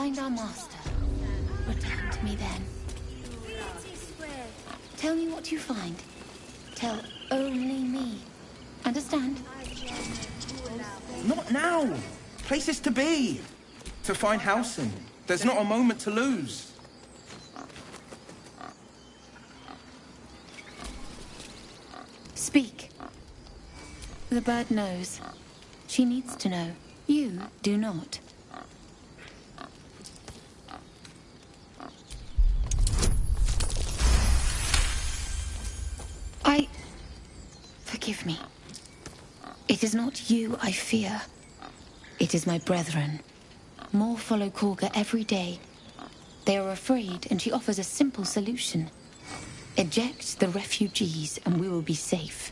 find our master, return to me then. Tell me what you find. Tell only me. Understand? Not now! Places to be! To find Halsin. There's not a moment to lose. Speak. The bird knows. She needs to know. You do not. Forgive me. It is not you I fear. It is my brethren. More follow Korga every day. They are afraid, and she offers a simple solution. Eject the refugees, and we will be safe.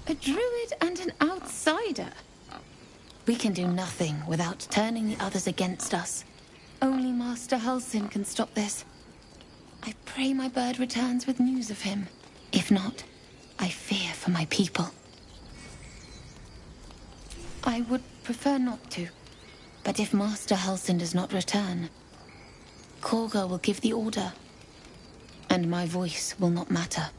A druid and an outsider. We can do nothing without turning the others against us. Only Master Halsin can stop this. I pray my bird returns with news of him. If not, I fear for my people. I would prefer not to. But if Master Halsin does not return, Korga will give the order, and my voice will not matter.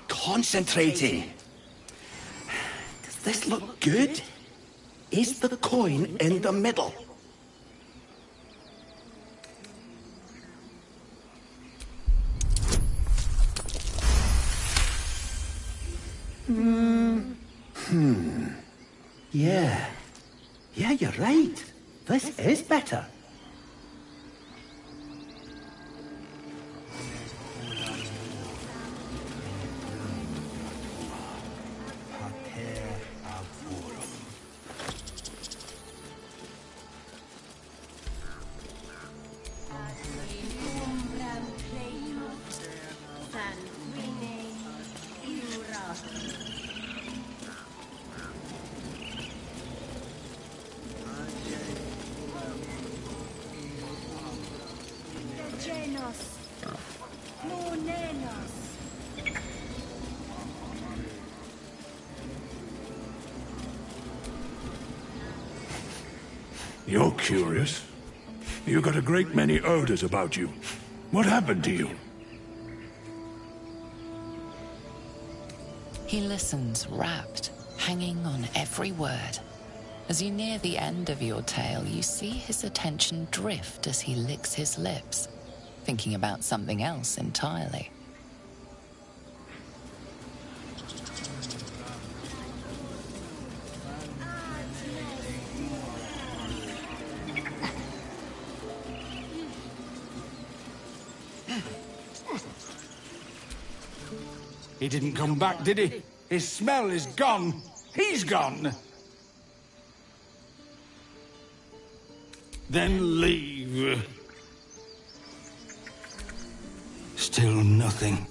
Concentrating. Does this look good? Is the coin in the middle? Yeah. Yeah, you're right. This is better. You're curious. You got a great many odors about you. What happened to you? He listens, rapt, hanging on every word. As you near the end of your tale, you see his attention drift as he licks his lips, thinking about something else entirely. He didn't come back, did he? His smell is gone. He's gone. Then leave. Still nothing.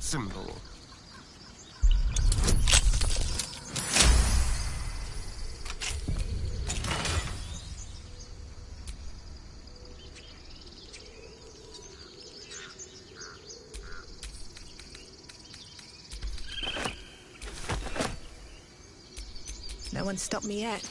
Symbol. No one stopped me yet.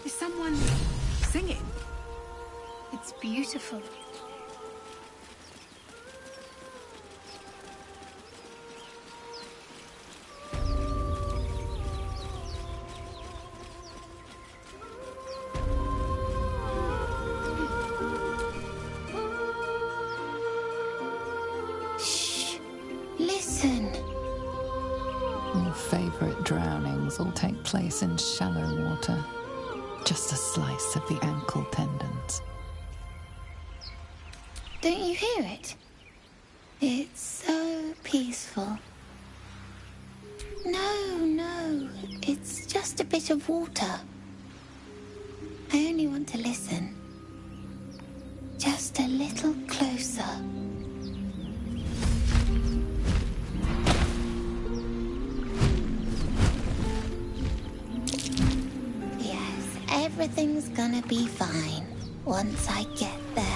Is someone singing? It's beautiful. Shh. Listen. Your favorite drownings all take place in shallow water. Just a slice of the ankle tendons. Don't you hear it? It's so peaceful. No, it's just a bit of water. I only want to listen. Just a little closer. Yes, everything's gonna be fine once I get there.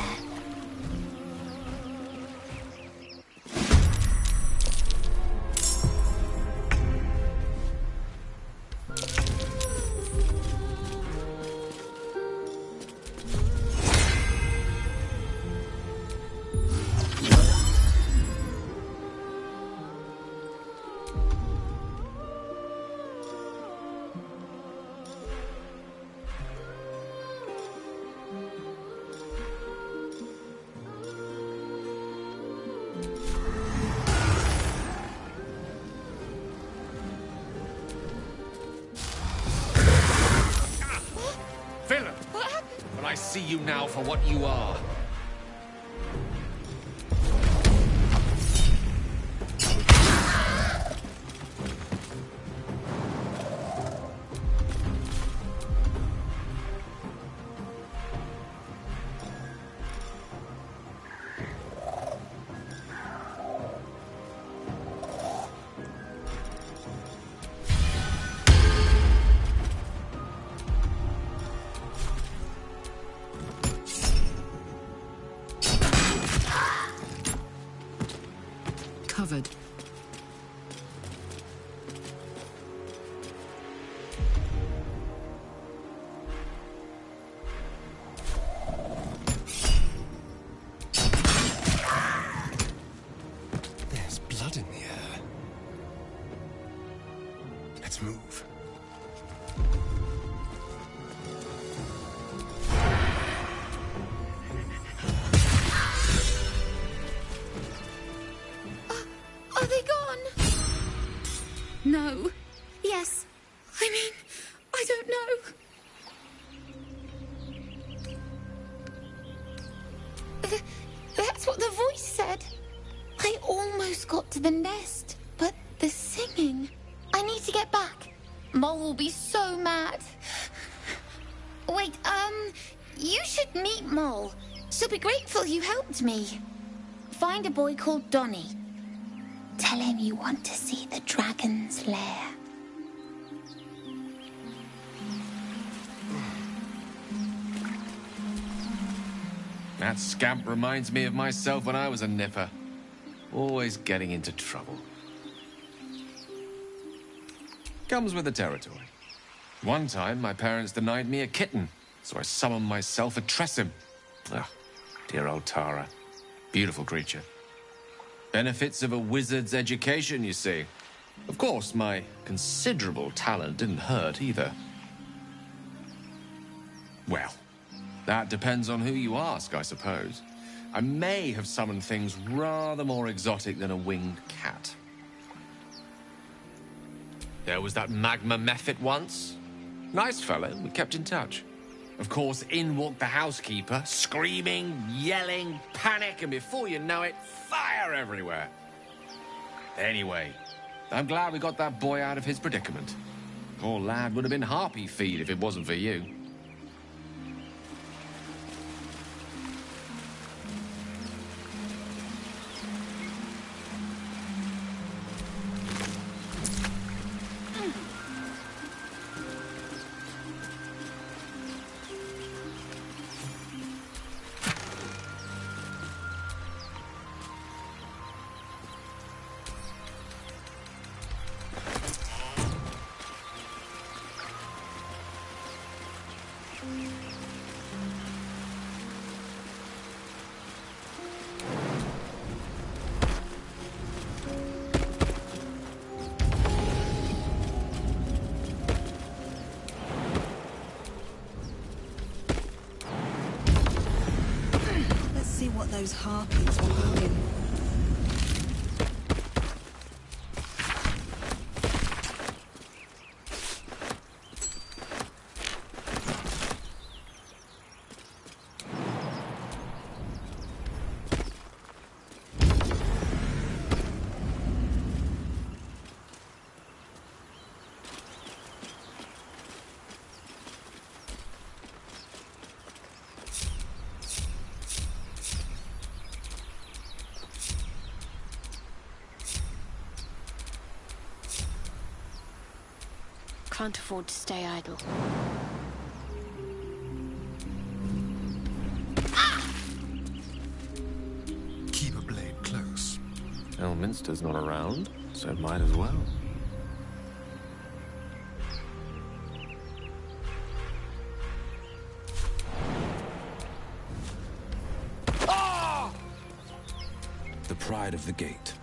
Villain! But I see you now for what you are. Covered. There's blood in the air. Let's move. Are they gone? No. Yes. I mean, I don't know. That's what the voice said. I almost got to the nest, but the singing. I need to get back. Mole will be so mad. Wait, you should meet Mole. She'll be grateful you helped me. Find a boy called Donny. Tell him you want to see the dragon's lair. That scamp reminds me of myself when I was a nipper. Always getting into trouble. Comes with the territory. One time, my parents denied me a kitten, so I summoned myself a Tressim. Ah, dear old Tara. Beautiful creature. Benefits of a wizard's education, you see. Of course, my considerable talent didn't hurt either. Well, that depends on who you ask, I suppose. I may have summoned things rather more exotic than a winged cat. There was that magma mephit once. Nice fellow, we kept in touch. Of course, in walked the housekeeper, screaming, yelling, panic, and before you know it, fire everywhere. Anyway, I'm glad we got that boy out of his predicament. Poor lad would have been harpy feed if it wasn't for you. See what those harpies were humming. Can't afford to stay idle. Keep a blade close. Elminster's not around, so might as well. The pride of the gate.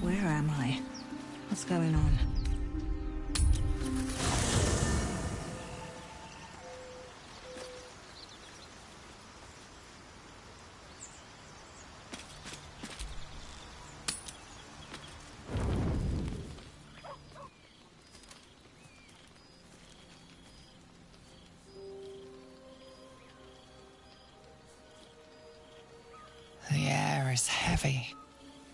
Where am I? What's going on? The air is heavy.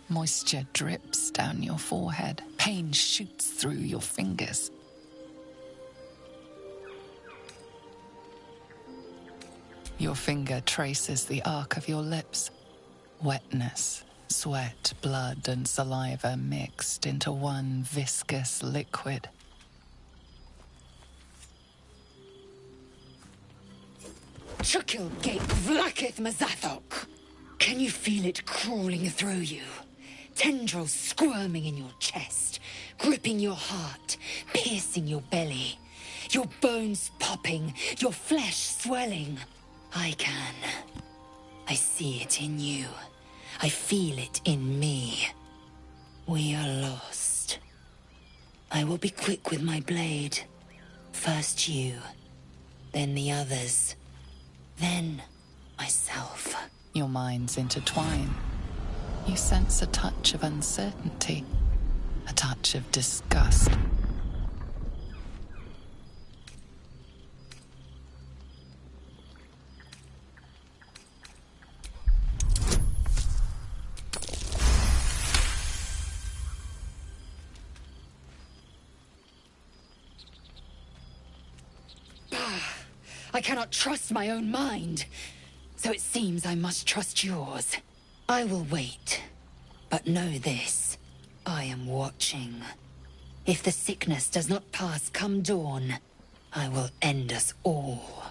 Moisture drips down your forehead. Pain shoots through your fingers. Your finger traces the arc of your lips. Wetness, sweat, blood, and saliva mixed into one viscous liquid. Chukil gate vlakith Mazathok. Can you feel it crawling through you? Tendrils squirming in your chest, gripping your heart, piercing your belly. Your bones popping, your flesh swelling. I can. I see it in you. I feel it in me. We are lost. I will be quick with my blade. First you, then the others, then myself. Your minds intertwine. You sense a touch of uncertainty, a touch of disgust. I cannot trust my own mind, so it seems I must trust yours. I will wait, but know this. I am watching. If the sickness does not pass come dawn, I will end us all.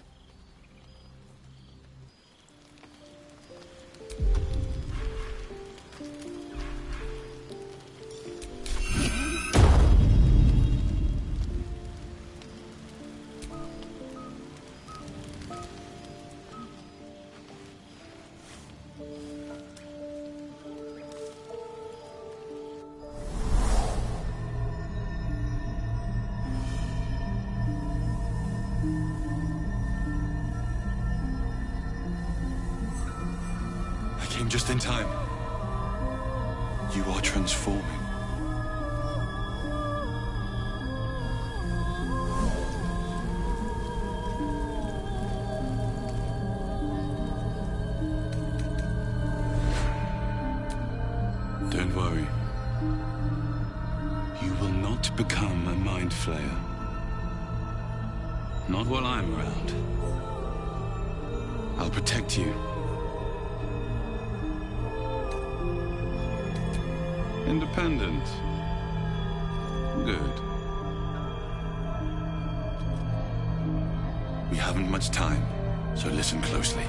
Just in time. You are transforming. Don't worry. You will not become a mind flayer. Not while I'm around. I'll protect you. Independent. Good. We haven't much time, so listen closely.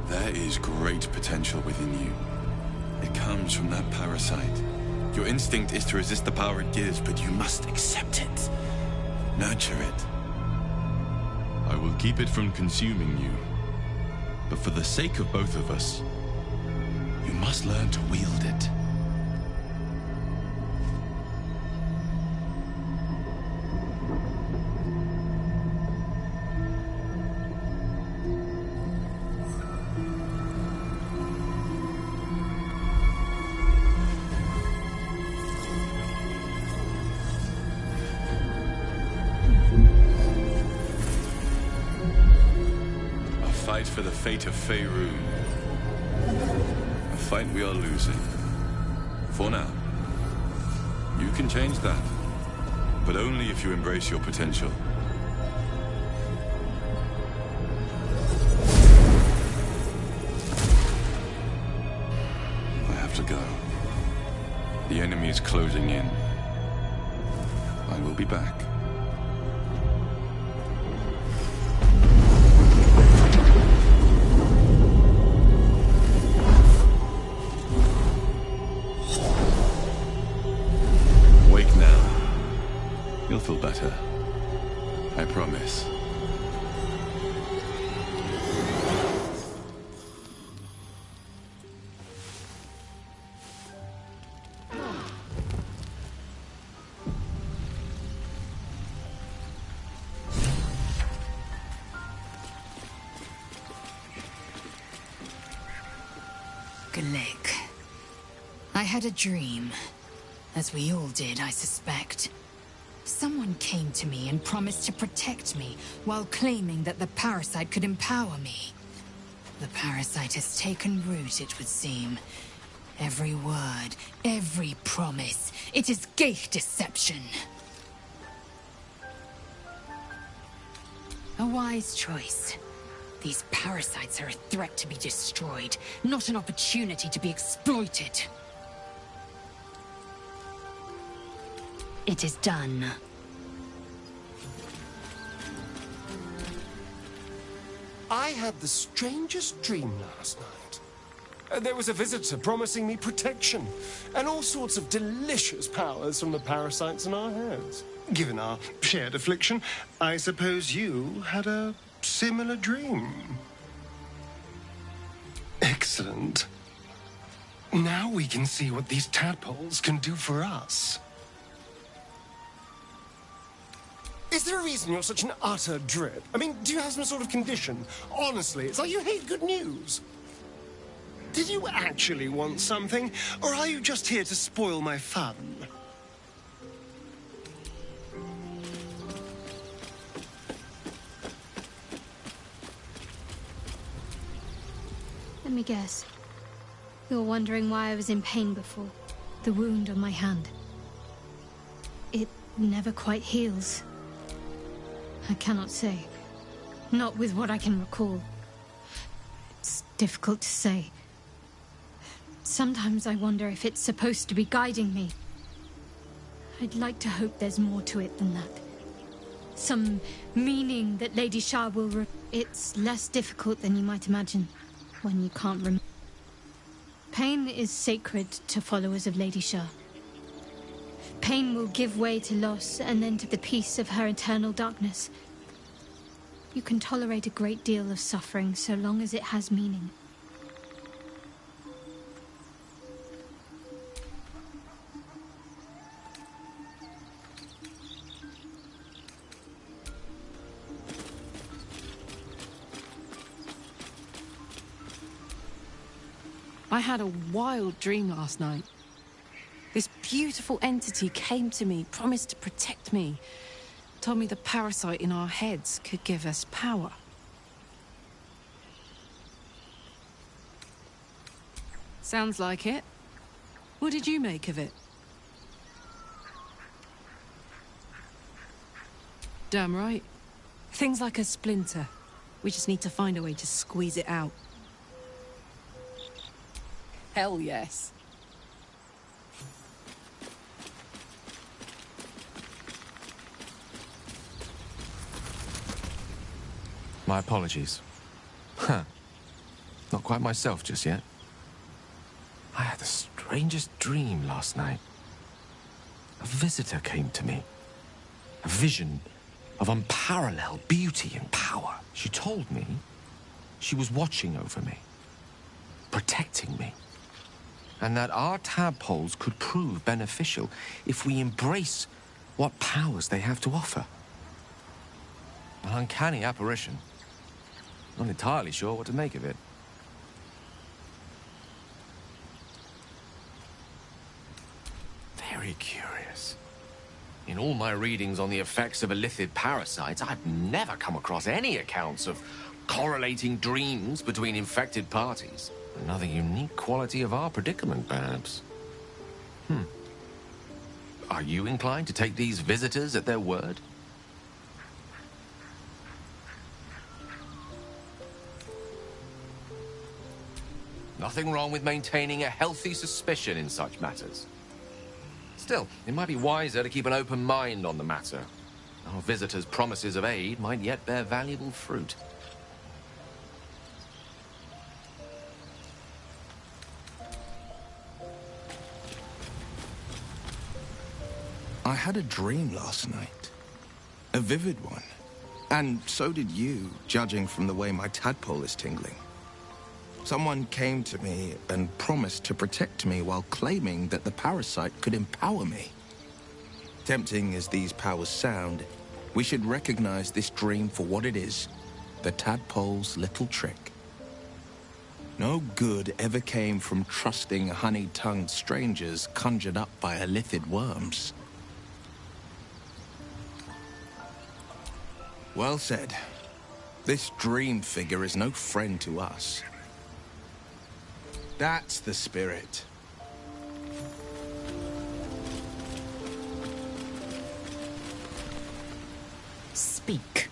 There is great potential within you. It comes from that parasite. Your instinct is to resist the power it gives, but you must accept it. Nurture it. I will keep it from consuming you. But for the sake of both of us, you must learn to wield it. For the fate of Faerun. A fight we are losing. For now. You can change that. But only if you embrace your potential. I have to go. The enemy is closing in. I will be back. You'll feel better. I promise. Glick. I had a dream. As we all did, I suspect. Someone came to me and promised to protect me, while claiming that the parasite could empower me. The parasite has taken root, it would seem. Every word, every promise, it is ghaik deception. A wise choice. These parasites are a threat to be destroyed, not an opportunity to be exploited. It is done. I had the strangest dream last night. There was a visitor promising me protection and all sorts of delicious powers from the parasites in our heads. Given our shared affliction, I suppose you had a similar dream. Excellent. Now we can see what these tadpoles can do for us. Is there a reason you're such an utter drip? I mean, do you have some sort of condition? Honestly, it's like you hate good news. Did you actually want something, or are you just here to spoil my fun? Let me guess. You're wondering why I was in pain before. The wound on my hand. It never quite heals. I cannot say. Not with what I can recall. It's difficult to say. Sometimes I wonder if it's supposed to be guiding me. I'd like to hope there's more to it than that. Some meaning that Lady Shah will It's less difficult than you might imagine when you can't remember. Pain is sacred to followers of Lady Shah. Pain will give way to loss, and then to the peace of her eternal darkness. You can tolerate a great deal of suffering so long as it has meaning. I had a wild dream last night. This beautiful entity came to me, promised to protect me, told me the parasite in our heads could give us power. Sounds like it. What did you make of it? Damn right. Things like a splinter. We just need to find a way to squeeze it out. Hell yes. My apologies. Huh. Not quite myself just yet. I had the strangest dream last night. A visitor came to me. A vision of unparalleled beauty and power. She told me she was watching over me, protecting me, and that our tadpoles could prove beneficial if we embrace what powers they have to offer. An uncanny apparition. Not entirely sure what to make of it. Very curious. In all my readings on the effects of illithid parasites, I've never come across any accounts of correlating dreams between infected parties. Another unique quality of our predicament, perhaps. Are you inclined to take these visitors at their word? Nothing wrong with maintaining a healthy suspicion in such matters. Still, it might be wiser to keep an open mind on the matter. Our visitors' promises of aid might yet bear valuable fruit. I had a dream last night. A vivid one. And so did you, judging from the way my tadpole is tingling. Someone came to me and promised to protect me while claiming that the parasite could empower me. Tempting as these powers sound, we should recognize this dream for what it is, the tadpole's little trick. No good ever came from trusting honey-tongued strangers conjured up by illithid worms. Well said. This dream figure is no friend to us. That's the spirit. Speak.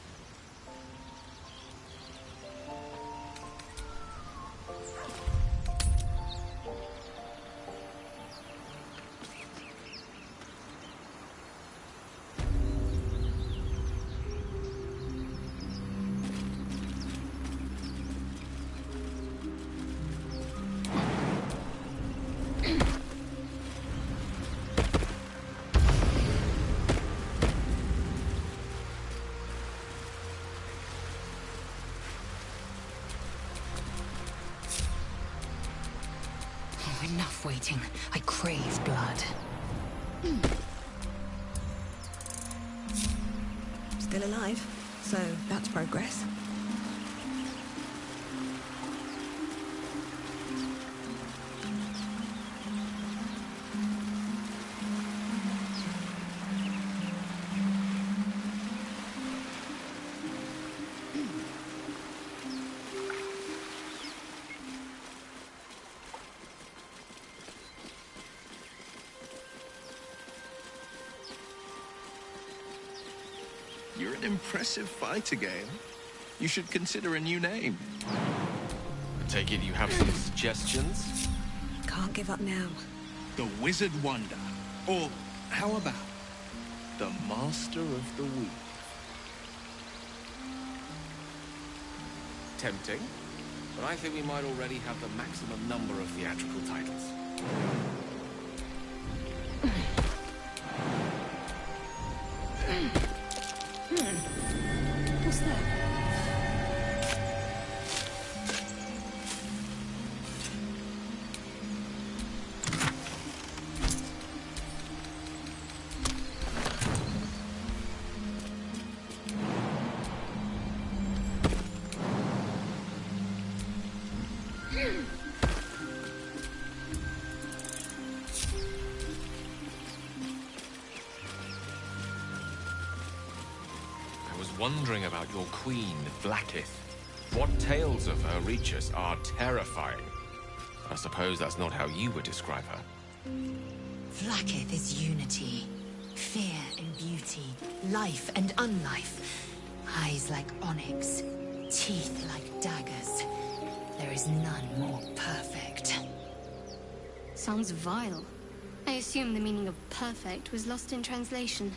Enough waiting. I crave blood. Still alive, so that's progress. You're an impressive fighter, Gale. You should consider a new name. I take it you have some suggestions? Can't give up now. The Wizard Wonder. Or, how about the Master of the Weave? Tempting, but I think we might already have the maximum number of theatrical titles. What's that? Wondering about your queen, Blackith. What tales of her reach us are terrifying. I suppose that's not how you would describe her. Vlaakith is unity. Fear and beauty. Life and unlife. Eyes like onyx. Teeth like daggers. There is none more perfect. Sounds vile. I assume the meaning of perfect was lost in translation.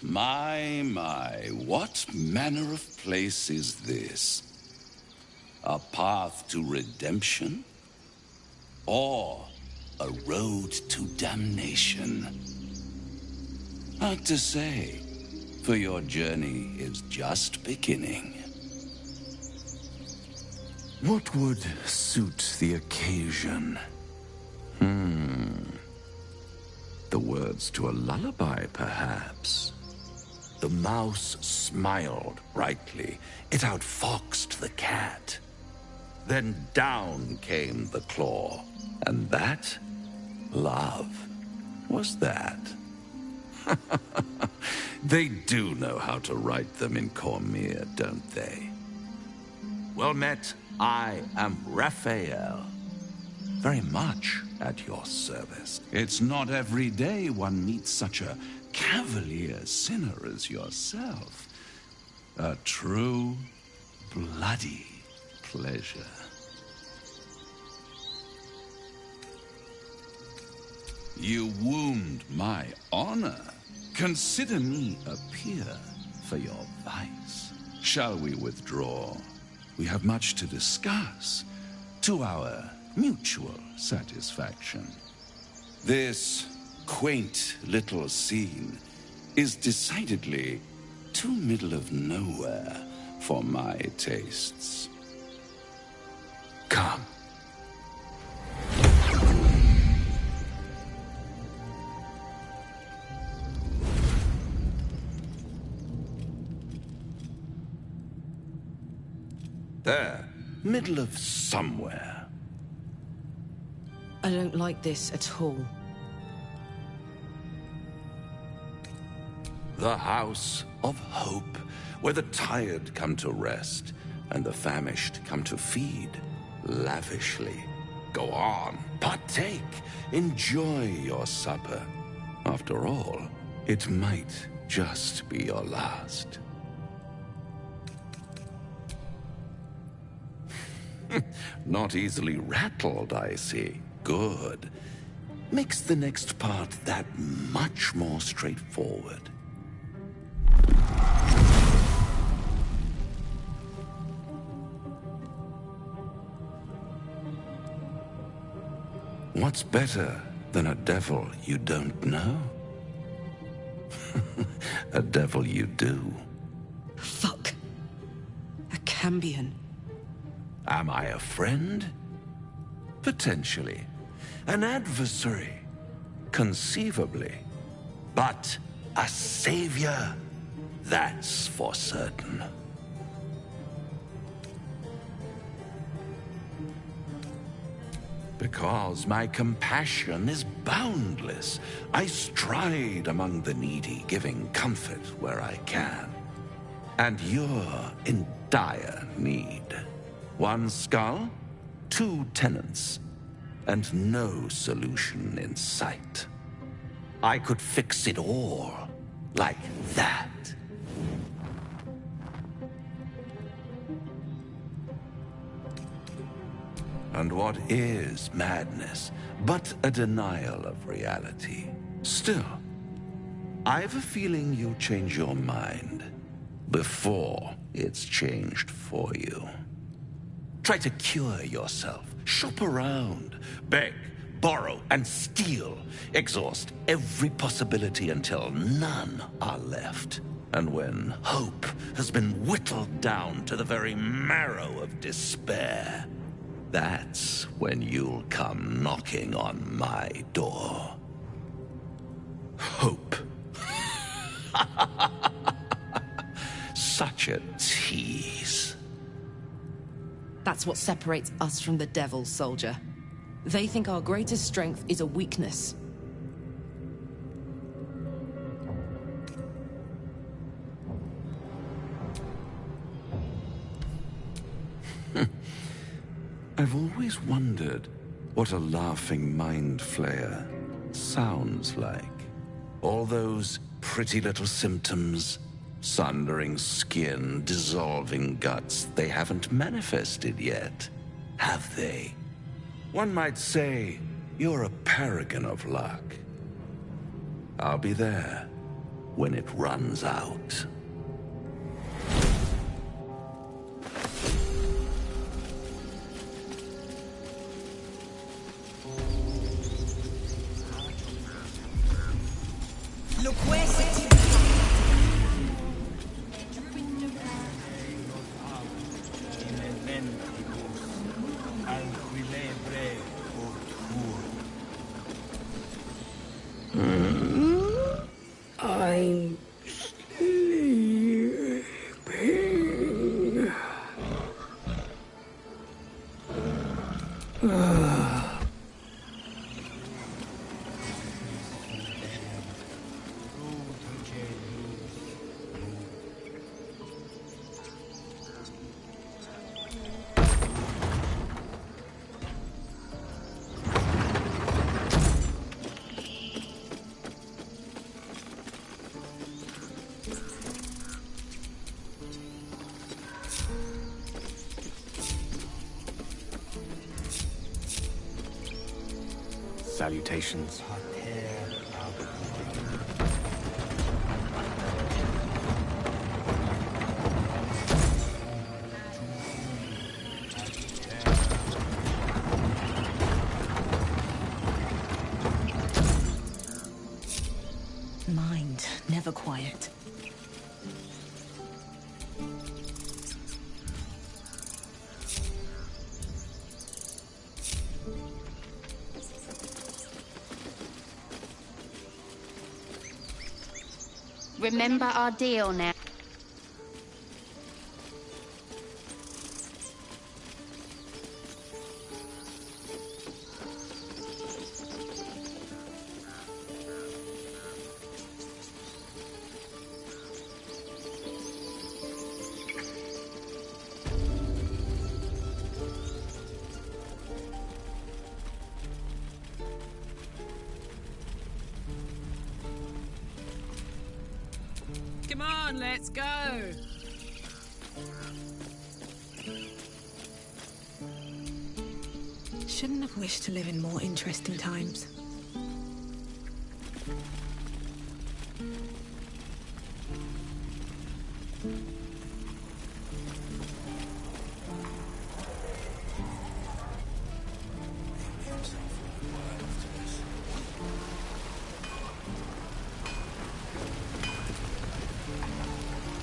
My, what manner of place is this? A path to redemption? Or a road to damnation? Hard to say, for your journey is just beginning. What would suit the occasion? The words to a lullaby, perhaps. The mouse smiled brightly. It outfoxed the cat. Then down came the claw. And that, love, was that. They do know how to write them in Cormyr, don't they? Well met, I am Raphael. Very much at your service. It's not every day one meets such a cavalier sinner as yourself. A true, bloody pleasure. You wound my honor. Consider me a peer for your vice. Shall we withdraw? We have much to discuss, to our mutual satisfaction. This quaint little scene is decidedly too middle of nowhere for my tastes. Come. There, middle of somewhere. I don't like this at all. The House of Hope, where the tired come to rest and the famished come to feed lavishly. Go on, partake, enjoy your supper. After all, it might just be your last. Not easily rattled, I see. Good. Makes the next part that much more straightforward. What's better than a devil you don't know? A devil you do. Fuck. A Cambion. Am I a friend? Potentially. An adversary? Conceivably. But a savior? That's for certain. Because my compassion is boundless. I stride among the needy, giving comfort where I can. And you're in dire need. One skull, 2 tenants, and no solution in sight. I could fix it all, like that. And what is madness but a denial of reality? Still, I've a feeling you'll change your mind before it's changed for you. Try to cure yourself, shop around, beg, borrow, and steal. Exhaust every possibility until none are left. And when hope has been whittled down to the very marrow of despair, That's when you'll come knocking on my door. Hope. Such a tease. That's what separates us from the devils, soldier. They think our greatest strength is a weakness. I've always wondered what a laughing mind flayer sounds like. All those pretty little symptoms, sundering skin, dissolving guts, they haven't manifested yet, have they? One might say you're a paragon of luck. I'll be there when it runs out. I'm sleeping. Salutations. Mind, never quiet. Remember our deal now. Come on, let's go. Shouldn't have wished to live in more interesting times.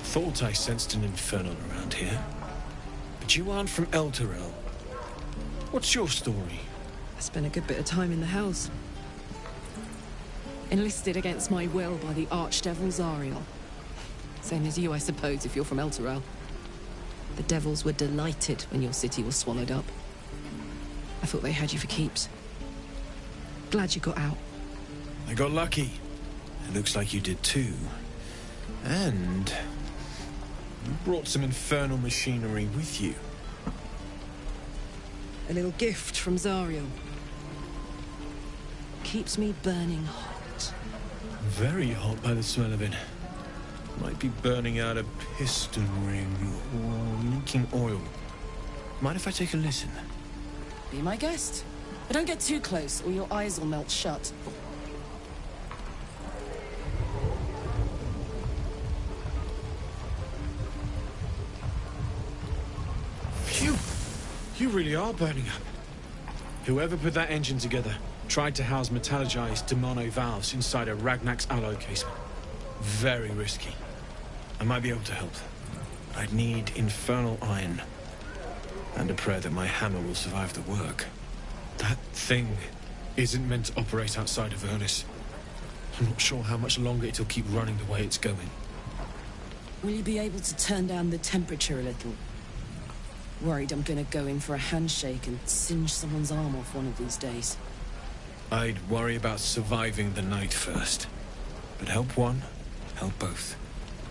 Thought I sensed an infernal around here. But you aren't from Elturel. What's your story? I spent a good bit of time in the Hells. Enlisted against my will by the Archdevil Zariel. Same as you, I suppose, if you're from Elturel. The devils were delighted when your city was swallowed up. I thought they had you for keeps. Glad you got out. I got lucky. It looks like you did too. And you brought some infernal machinery with you. A little gift from Zariel. Keeps me burning hot. Very hot by the smell of it. Might be burning out a piston ring or leaking oil. Mind if I take a listen? Be my guest. But don't get too close or your eyes will melt shut. Phew! You really are burning up. Whoever put that engine together tried to house metallogized Demano valves inside a Ragnak's alloy casement. Very risky. I might be able to help. I'd need infernal iron. And a prayer that my hammer will survive the work. That thing isn't meant to operate outside of Ernest. I'm not sure how much longer it'll keep running the way it's going. Will you be able to turn down the temperature a little? Worried I'm gonna go in for a handshake and singe someone's arm off one of these days. I'd worry about surviving the night first. But help one, help both.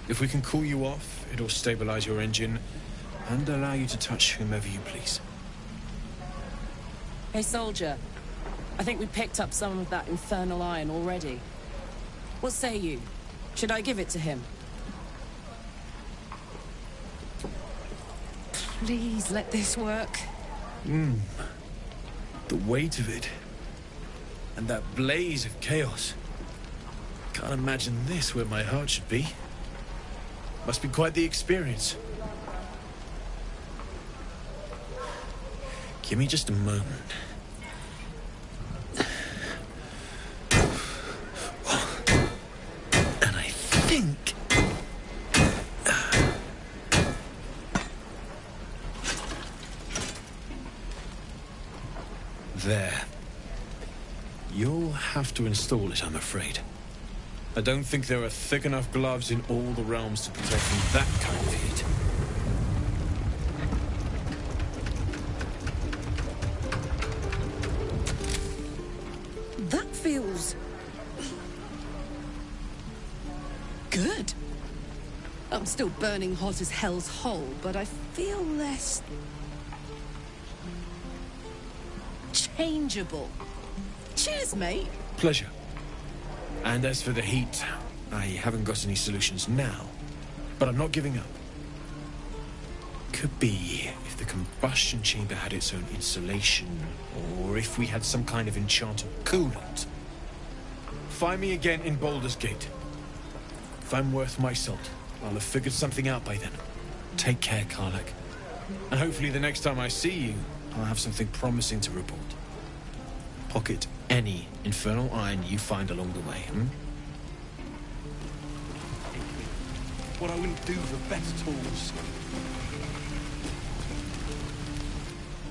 If we can cool you off, it'll stabilize your engine and allow you to touch whomever you please. Hey, soldier. I think we picked up some of that infernal iron already. What say you? Should I give it to him? Please let this work. The weight of it. And that blaze of chaos. Can't imagine this where my heart should be. Must be quite the experience. Give me just a moment. And I think... There. You'll have to install it, I'm afraid. I don't think there are thick enough gloves in all the realms to protect from that kind of heat. That feels... good. I'm still burning hot as hell's hole, but I feel less... changeable. Cheers, mate. Pleasure. And as for the heat, I haven't got any solutions now, but I'm not giving up. Could be if the combustion chamber had its own insulation, or if we had some kind of enchanted coolant. Find me again in Baldur's Gate. If I'm worth my salt, I'll have figured something out by then. Take care, Karlach. And hopefully the next time I see you, I'll have something promising to report. Pocket any infernal iron you find along the way, What I wouldn't do for better tools.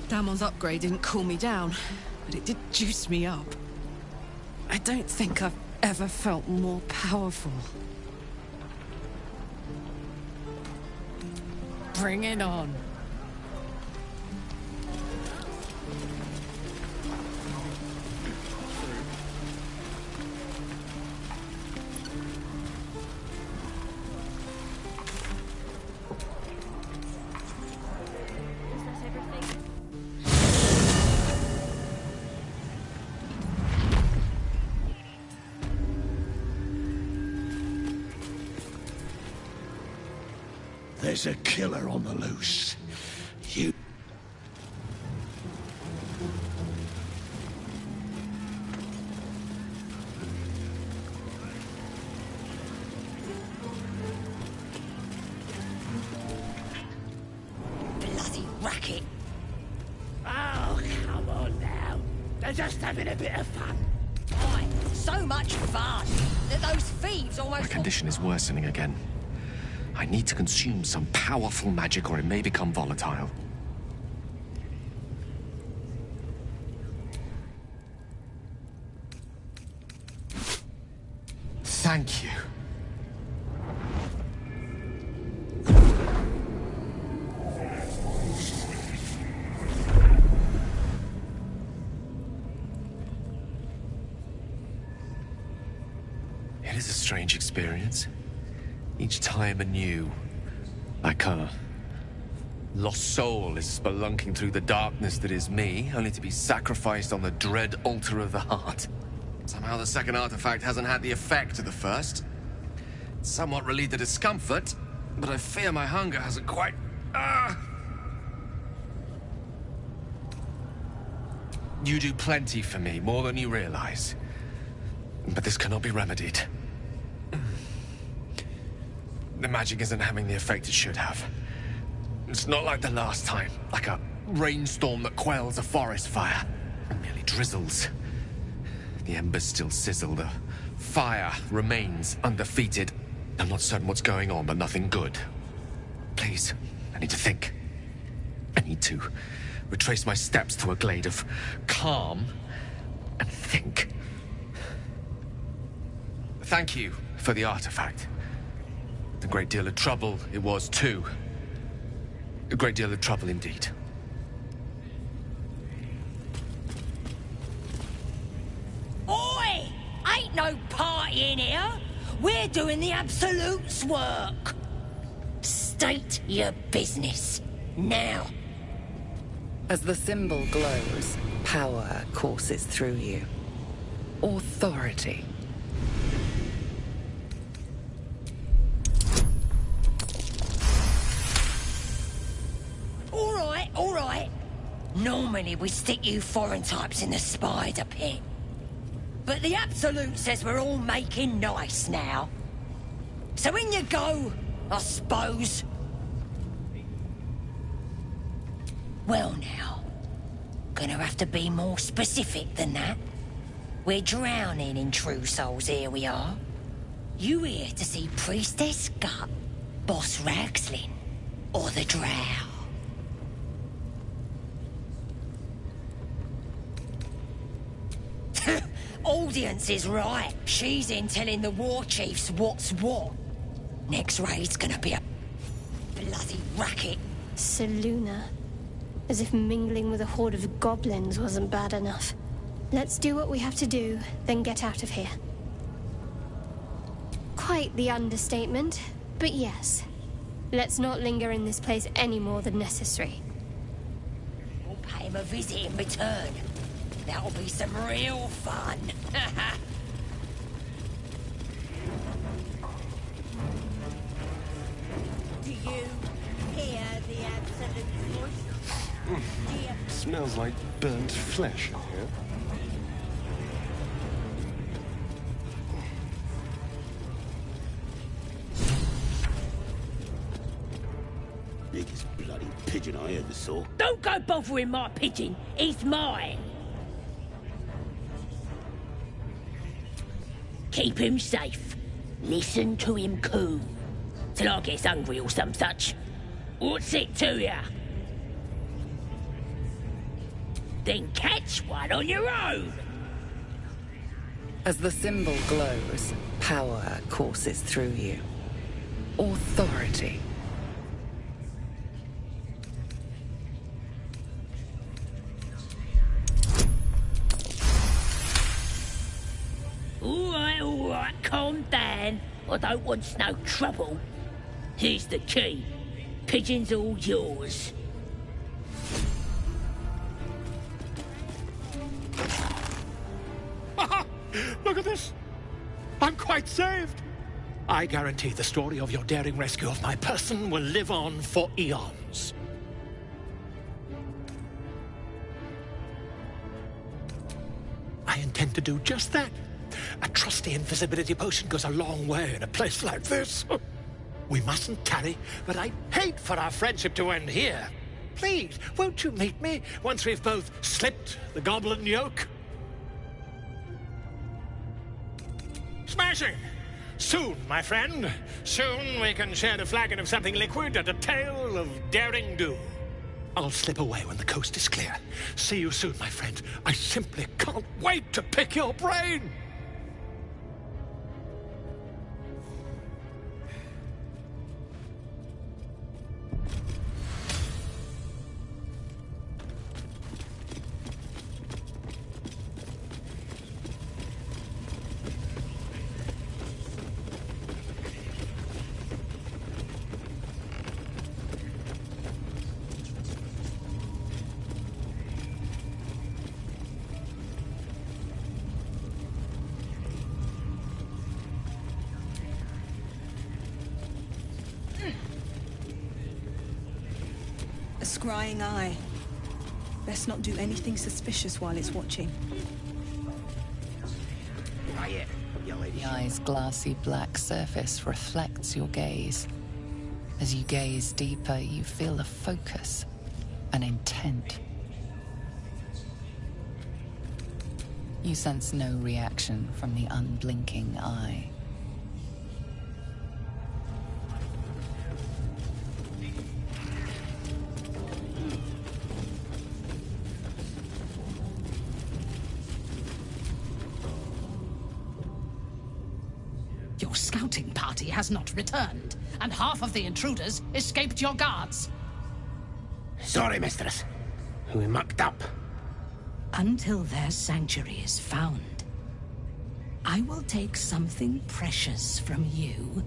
Damon's upgrade didn't cool me down, but it did juice me up. I don't think I've ever felt more powerful. Bring it on. There's a killer on the loose. You... Bloody racket. Oh, come on now. They're just having a bit of fun. Why? So much fun that those thieves almost... My condition is worsening again. I need to consume some powerful magic or it may become volatile. Thank you. It is a strange experience. Each time anew, like a lost soul is spelunking through the darkness that is me, only to be sacrificed on the dread altar of the heart. Somehow the second artifact hasn't had the effect of the first. It's somewhat relieved the discomfort, but I fear my hunger hasn't quite... You do plenty for me, more than you realize. But this cannot be remedied. The magic isn't having the effect it should have. It's not like the last time, like a rainstorm that quells a forest fire. It merely drizzles. The embers still sizzle, the fire remains undefeated. I'm not certain what's going on, but nothing good. Please, I need to think. I need to retrace my steps to a glade of calm and think. Thank you for the artifact. A great deal of trouble it was, too. A great deal of trouble indeed. Oi! Ain't no party in here. We're doing the Absolute's work. State your business. Now. As the symbol glows, power courses through you. Authority. All right. Normally we stick you foreign types in the spider pit. But the Absolute says we're all making nice now. So in you go, I suppose. Well now, gonna have to be more specific than that. We're drowning in true souls, here we are. You here to see Priestess Gut, Boss Ragslin, or the Drow? Audience is right. She's in telling the war chiefs what's what. Next raid's gonna be a bloody racket. Seluna. As if mingling with a horde of goblins wasn't bad enough. Let's do what we have to do, then get out of here. Quite the understatement, but yes. Let's not linger in this place any more than necessary. We'll pay him a visit in return. That'll be some real fun. Do you hear the Absolute's voice? Smells like burnt flesh in here. Biggest bloody pigeon I ever saw. Don't go bothering my pigeon. He's mine. Keep him safe. Listen to him coo. Till I gets hungry or some such. What's it to ya? Then catch one on your own. As the symbol glows, power courses through you. Authority. All right, calm down. I don't want no trouble. Here's the key. Pigeon's all yours. Look at this. I'm quite saved. I guarantee the story of your daring rescue of my person will live on for eons. I intend to do just that. A trusty invisibility potion goes a long way in a place like this. We mustn't tarry, but I'd hate for our friendship to end here. Please, won't you meet me once we've both slipped the goblin yoke? Smashing! Soon, my friend. Soon we can share a flagon of something liquid and a tale of daring do. I'll slip away when the coast is clear. See you soon, my friend. I simply can't wait to pick your brain! A scrying eye. Best not do anything suspicious while it's watching. The eye's glassy black surface reflects your gaze. As you gaze deeper, you feel a focus, an intent. You sense no reaction from the unblinking eye. Your scouting party has not returned, and half of the intruders escaped your guards. Sorry, mistress. We mucked up. Until their sanctuary is found, I will take something precious from you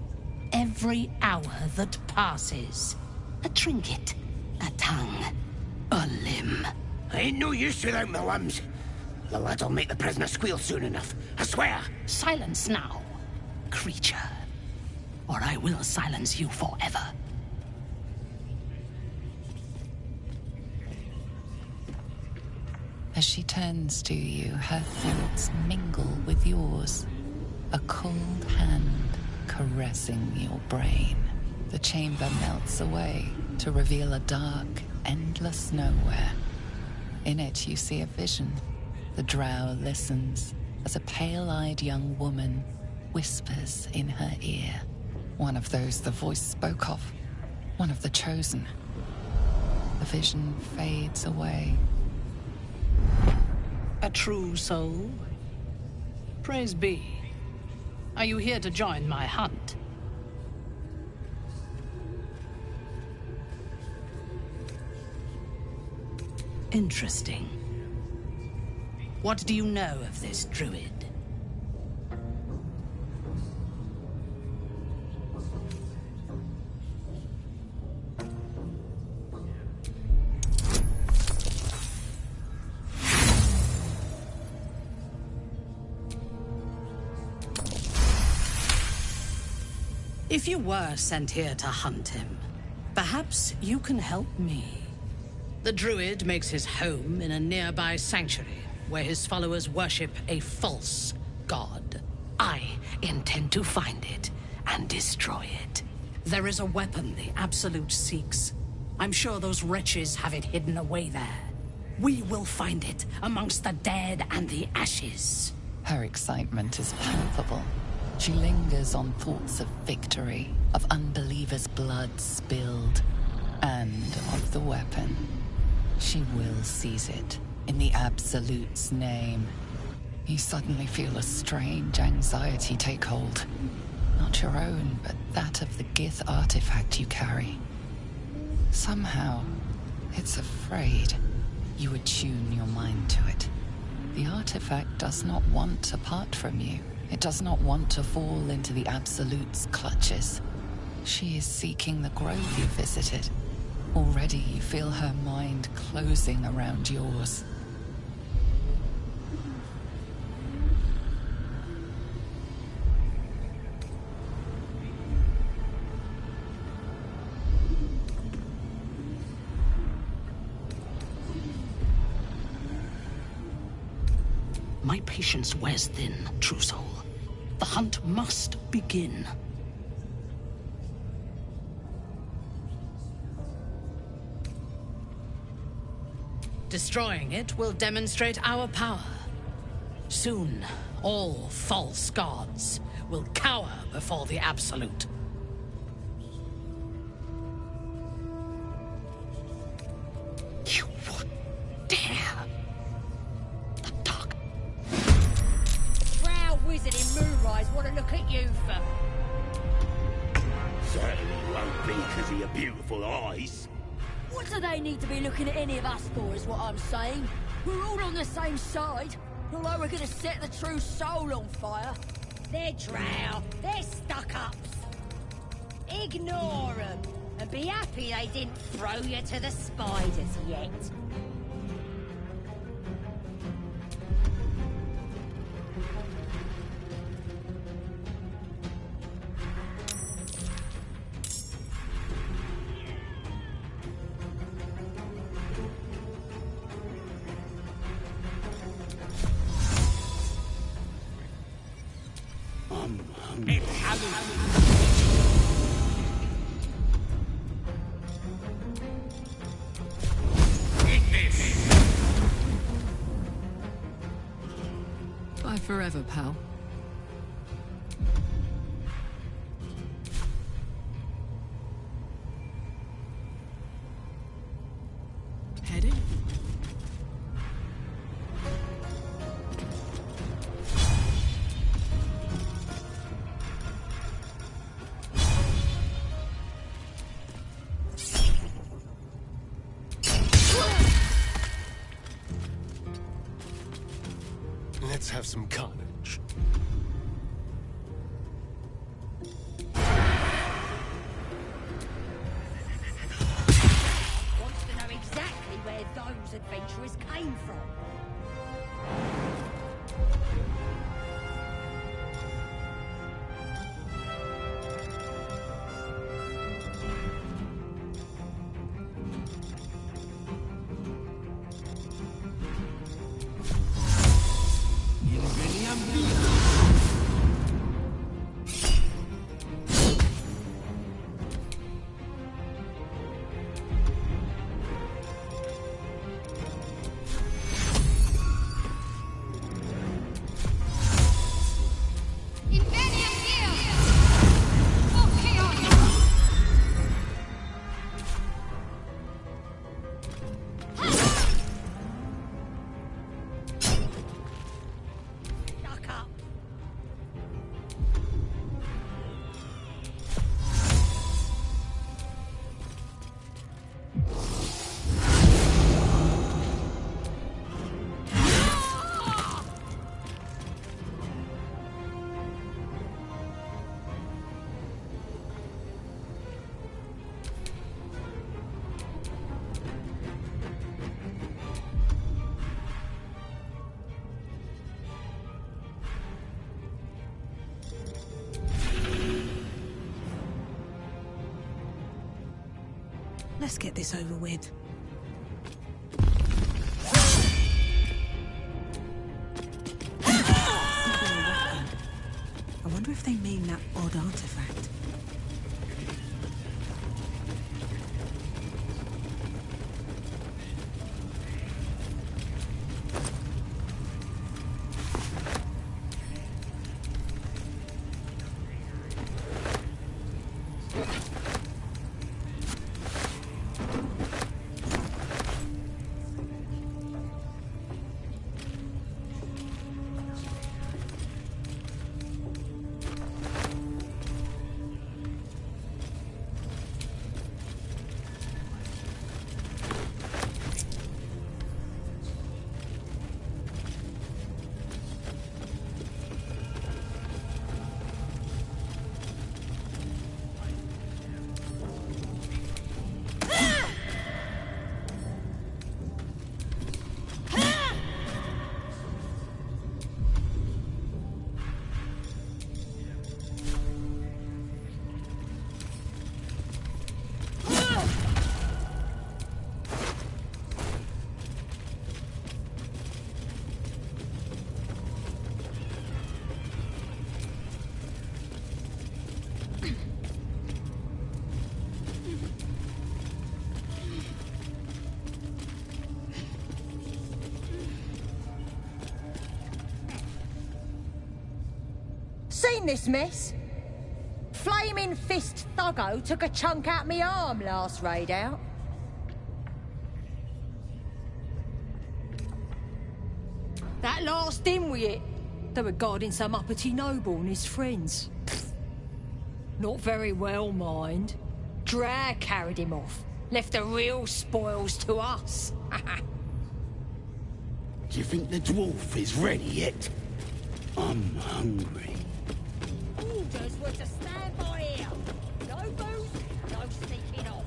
every hour that passes. A trinket, a tongue, a limb. I ain't no use without my limbs. The lad'll make the prisoner squeal soon enough, I swear. Silence now, creature, or I will silence you forever. As she turns to you, her thoughts mingle with yours. A cold hand caressing your brain. The chamber melts away to reveal a dark, endless nowhere. In it, you see a vision. The drow listens as a pale-eyed young woman whispers in her ear. One of those the voice spoke of. One of the chosen. The vision fades away. A true soul? Praise be. Are you here to join my hunt? Interesting. What do you know of this druid? If you were sent here to hunt him, perhaps you can help me. The druid makes his home in a nearby sanctuary where his followers worship a false god. I intend to find it and destroy it. There is a weapon the Absolute seeks. I'm sure those wretches have it hidden away there. We will find it amongst the dead and the ashes. Her excitement is palpable. She lingers on thoughts of victory, of unbelievers' blood spilled, and of the weapon. She will seize it, in the Absolute's name. You suddenly feel a strange anxiety take hold. Not your own, but that of the Gith artifact you carry. Somehow, it's afraid. You attune your mind to it. The artifact does not want to part from you. It does not want to fall into the Absolute's clutches. She is seeking the grove you visited. Already you feel her mind closing around yours. My patience wears thin, true soul. The hunt must begin. Destroying it will demonstrate our power. Soon, all false gods will cower before the Absolute. You would dare! Wizard in Moonrise want to look at you for? Certainly won't be because of your beautiful eyes. What do they need to be looking at any of us for, is what I'm saying? We're all on the same side. Although we're gonna set the true soul on fire. They're drow. They're stuck-ups. Ignore them. And be happy they didn't throw you to the spiders yet. Bye forever, pal. Headed? Let's have some carnage. Wants to know exactly where those adventurers came from. Let's get this over with. I wonder if they mean that odd artifact. Seen this mess? Flaming Fist Thuggo took a chunk out me arm last raid out. That last in with it. They were guarding some uppity noble and his friends. Not very well, mind. Drag carried him off. Left the real spoils to us. Do you think the dwarf is ready yet? I'm hungry. Orders were to stand by here. No booze, no sneaking off.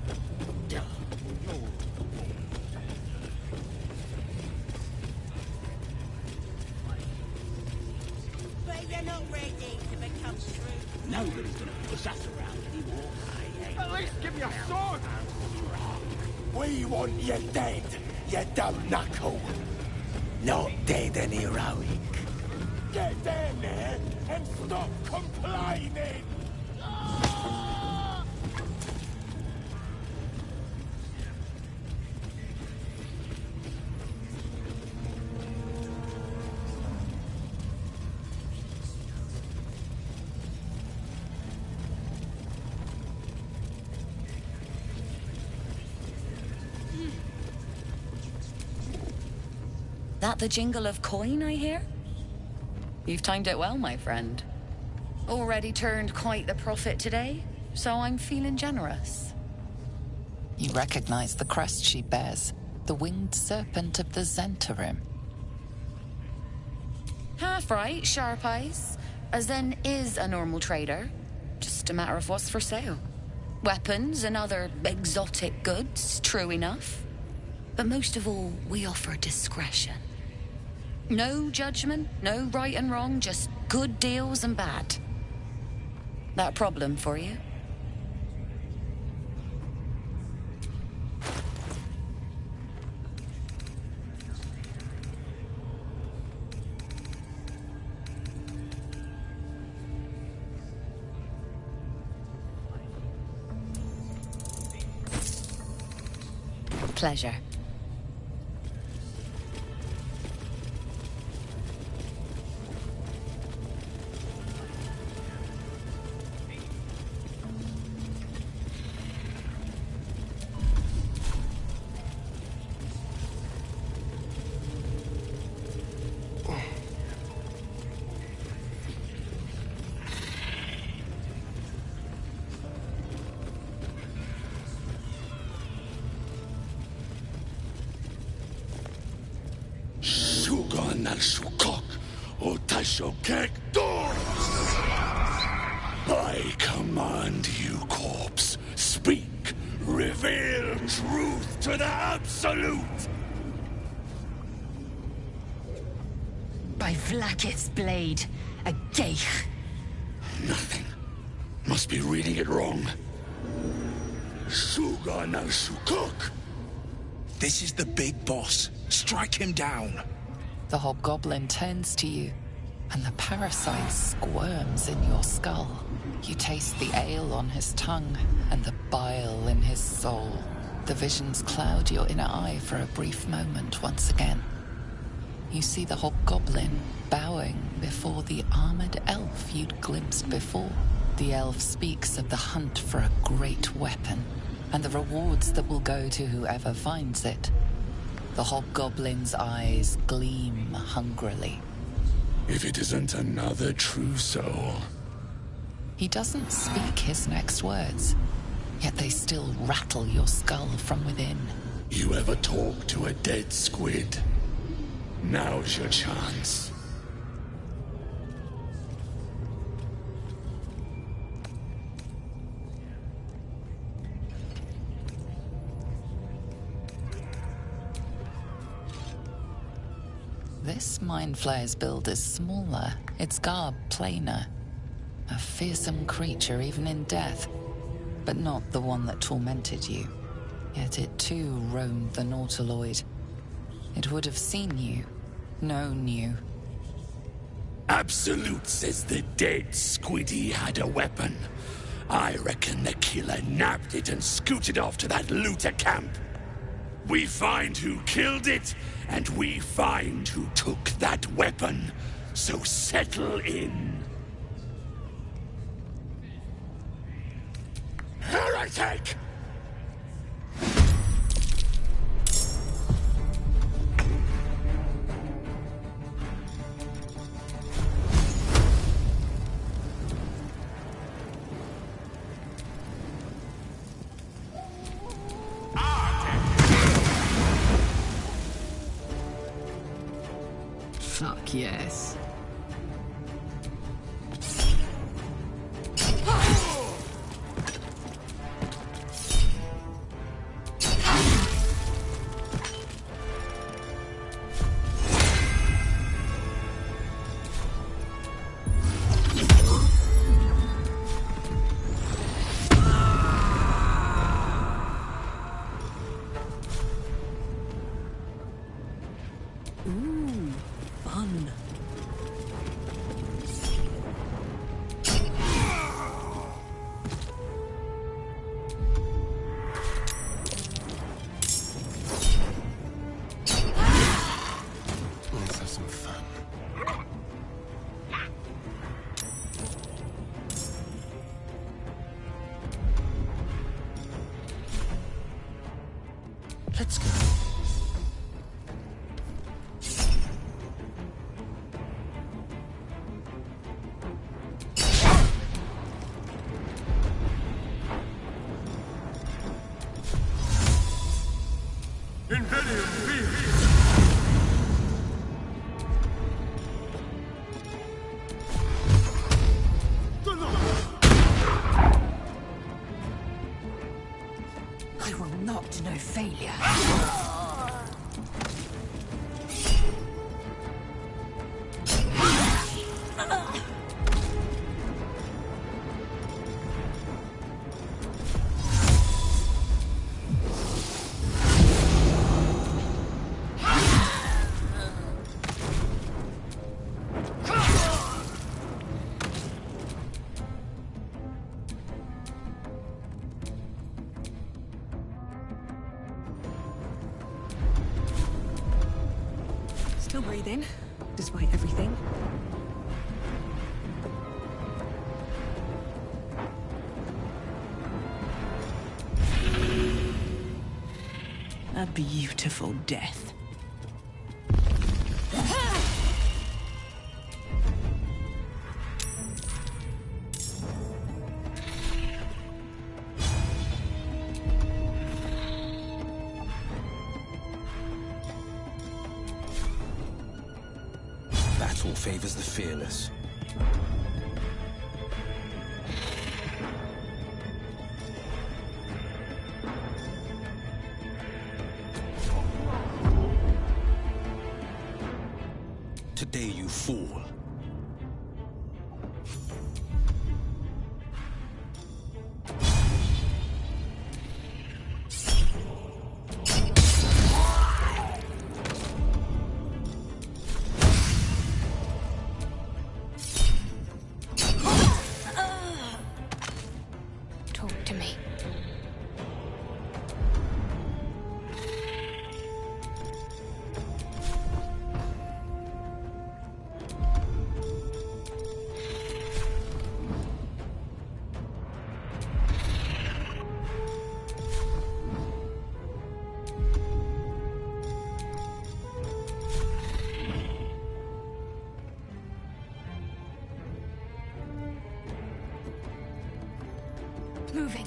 But you're not ready to become true. Nobody's gonna push us around anymore. At least give me a sword! We want you dead, you dumb knuckle. Not dead and heroic. Get down there and stop complaining! That the jingle of coin I hear? You've timed it well, my friend. Already turned quite the profit today, so I'm feeling generous. You recognize the crest she bears, the winged serpent of the Zentarim. Half right, sharp eyes. Zen is a normal trader. Just a matter of what's for sale. Weapons and other exotic goods, true enough. But most of all, we offer discretion. No judgment, no right and wrong, just good deals and bad. That a problem for you? Pleasure. I command you, corpse. Speak. Reveal truth to the Absolute. By Vlaakith's blade, a geich. Nothing. Must be reading it wrong. Suga no Sukuk. This is the big boss. Strike him down. The hobgoblin turns to you, and the parasite squirms in your skull. You taste the ale on his tongue, and the bile in his soul. The visions cloud your inner eye for a brief moment once again. You see the hobgoblin bowing before the armored elf you'd glimpsed before. The elf speaks of the hunt for a great weapon, and the rewards that will go to whoever finds it. The hobgoblin's eyes gleam hungrily. If it isn't another true soul. He doesn't speak his next words, yet they still rattle your skull from within. You ever talk to a dead squid? Now's your chance. This Mind Flayer's build is smaller, its garb plainer. A fearsome creature even in death, but not the one that tormented you. Yet it too roamed the Nautiloid. It would have seen you, known you. Absolute says the dead squiddy had a weapon. I reckon the killer nabbed it and scooted off to that looter camp. We find who killed it, and we find who took that weapon. So settle in. Heretic! Fuck yes. Ooh, fun. Let's have some fun. Let's go. Still breathing, despite everything. A beautiful death. Battle favors the fearless. Today you fall. Talk to me. Moving.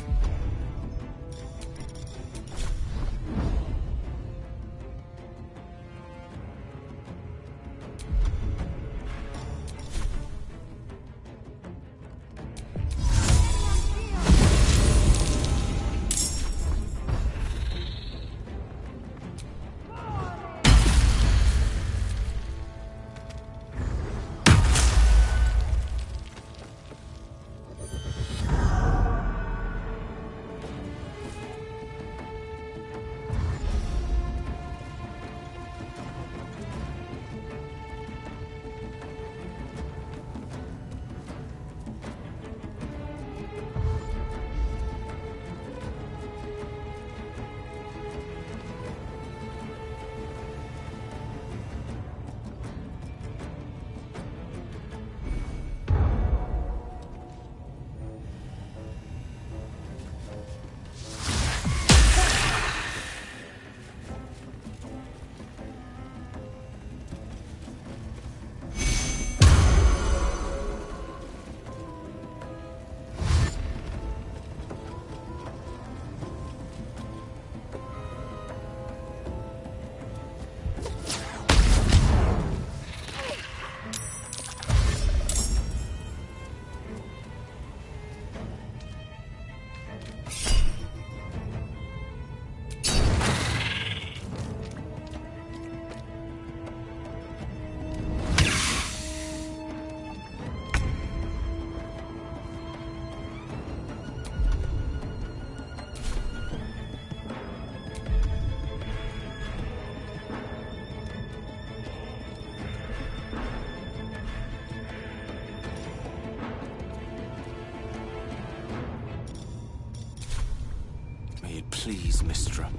Please, Mistra.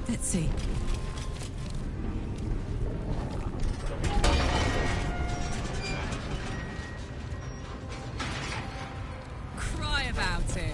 Let's see. Cry about it.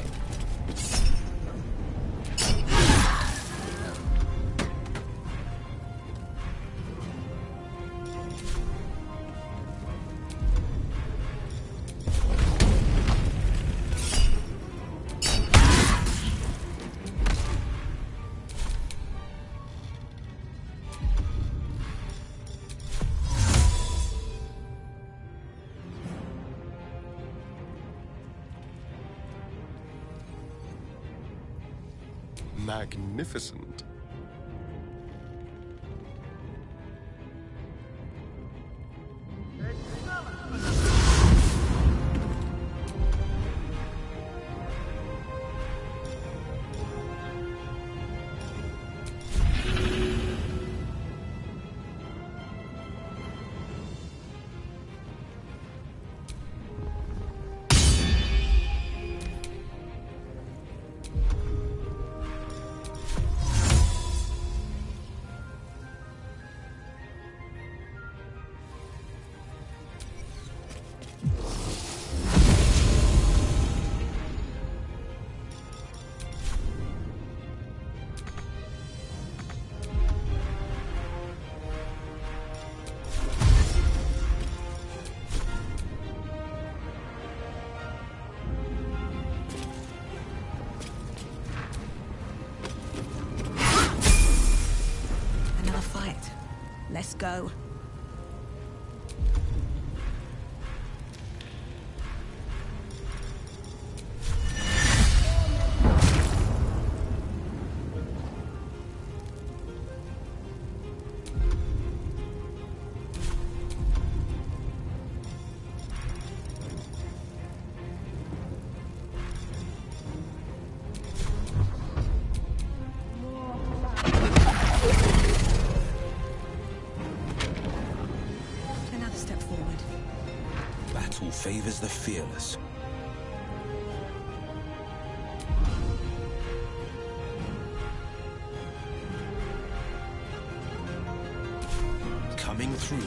magnificent. Let's go. Favors the fearless. Coming through.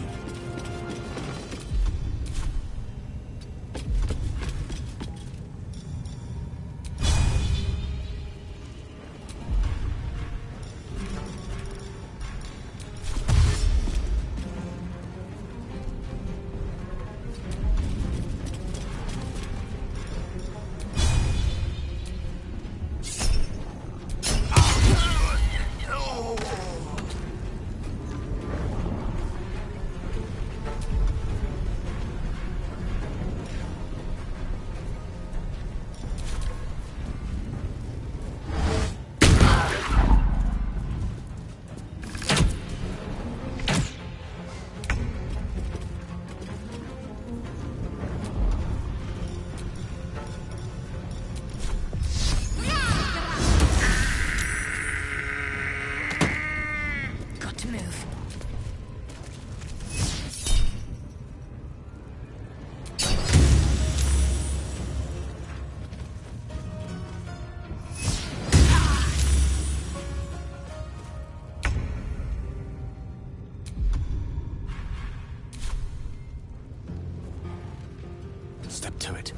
Step to it.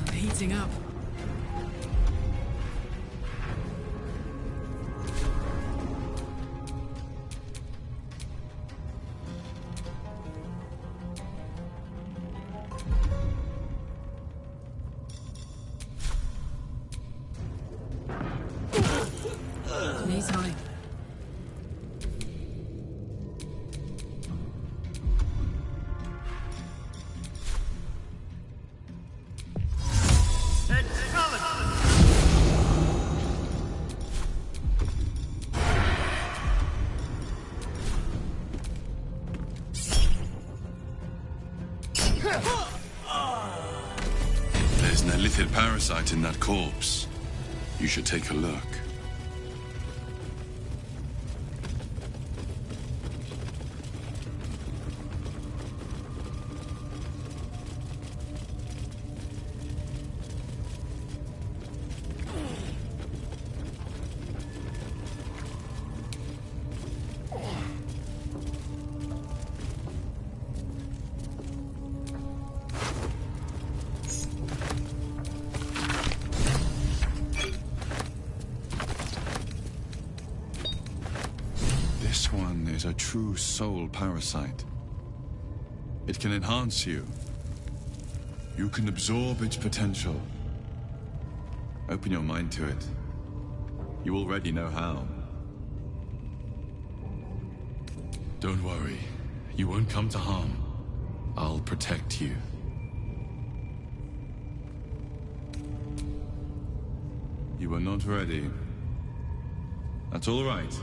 I'm heating up. Knees high. There's an illithid parasite in that corpse. You should take a look. This one is a true soul parasite. It can enhance you, You can absorb its potential. Open your mind to it. You already know how. Don't worry. You won't come to harm. I'll protect you. You are not ready. That's all right.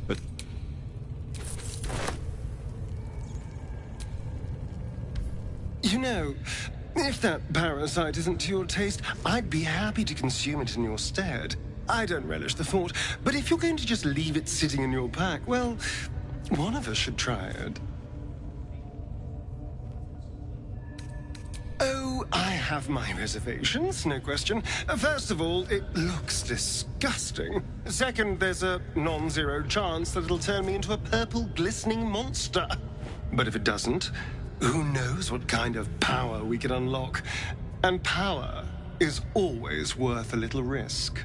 But You know, if that parasite isn't to your taste, I'd be happy to consume it in your stead. I don't relish the thought, but if you're going to just leave it sitting in your pack, well, one of us should try it. Oh, I have my reservations, no question. First of all, it looks disgusting. Second, there's a non-zero chance that it'll turn me into a purple glistening monster. But if it doesn't, who knows what kind of power we can unlock? And power is always worth a little risk.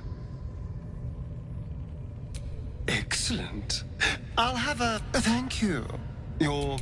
Excellent. I'll have a thank you. Your...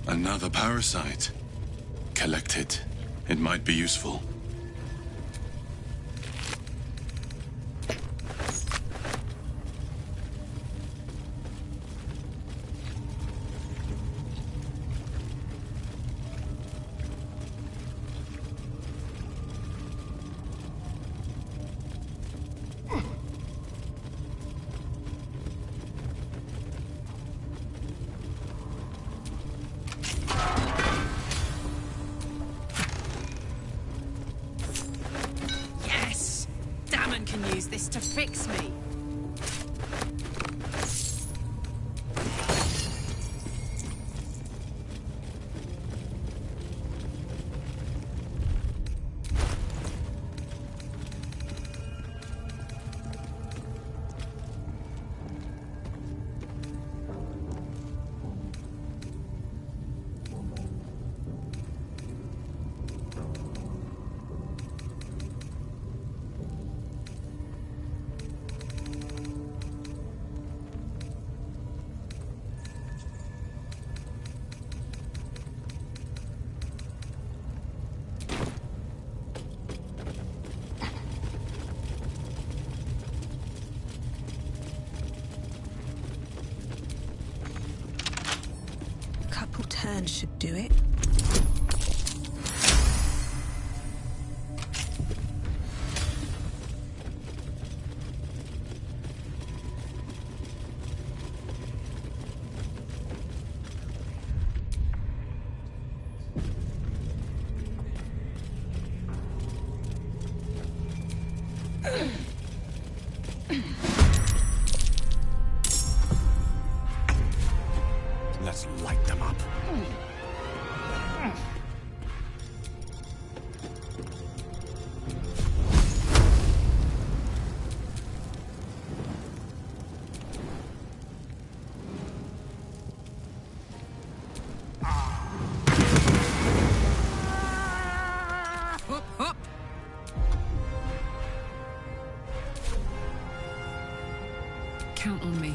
another parasite. Collect it. It might be useful. Yes! Damon can use this to fix me. Couple turns should do it. Let's light them up. Hup, hup. Count on me.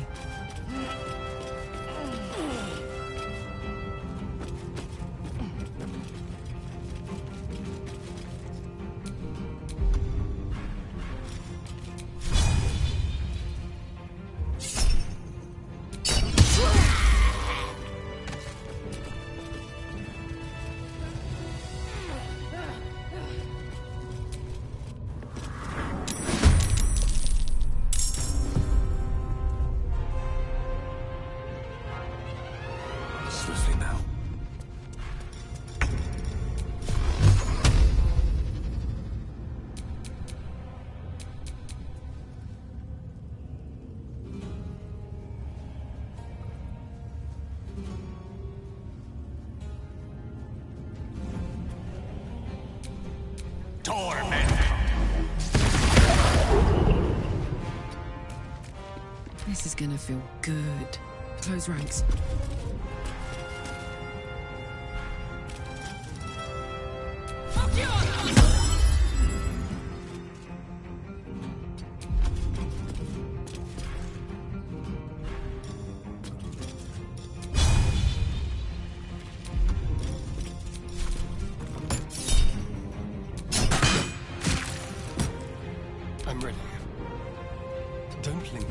Swiftly now. Torment! This is gonna feel good. Close ranks. I'm ready. Don't linger.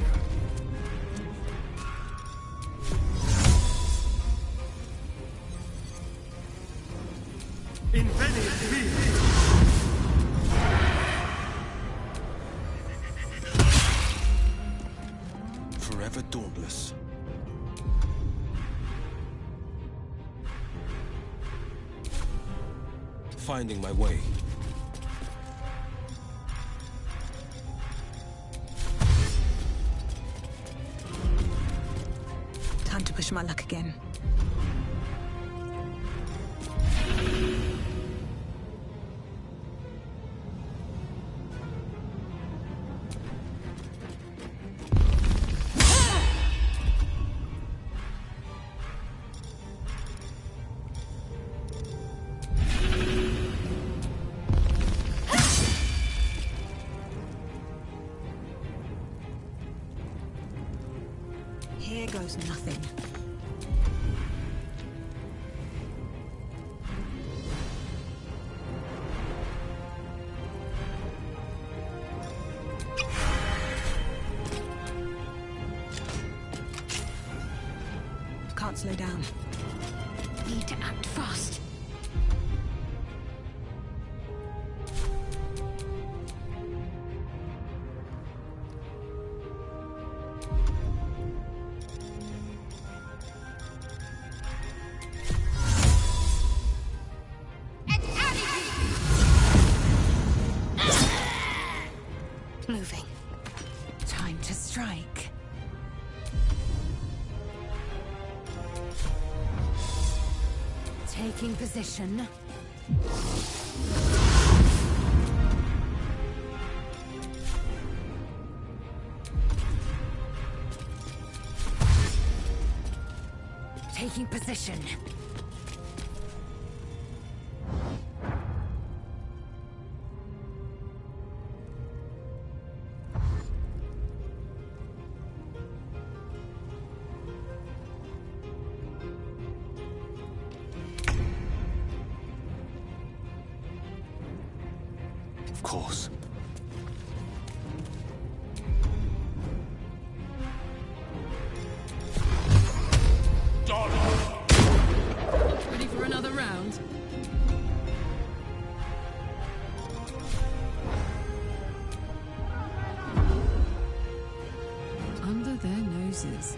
Inveni me! Forever dauntless. Finding my way. Time to push my luck again. Here goes nothing. Can't slow down. Need to act fast. Moving. Time to strike. Taking position. Taking position. Of course. Ready for another round? Under their noses.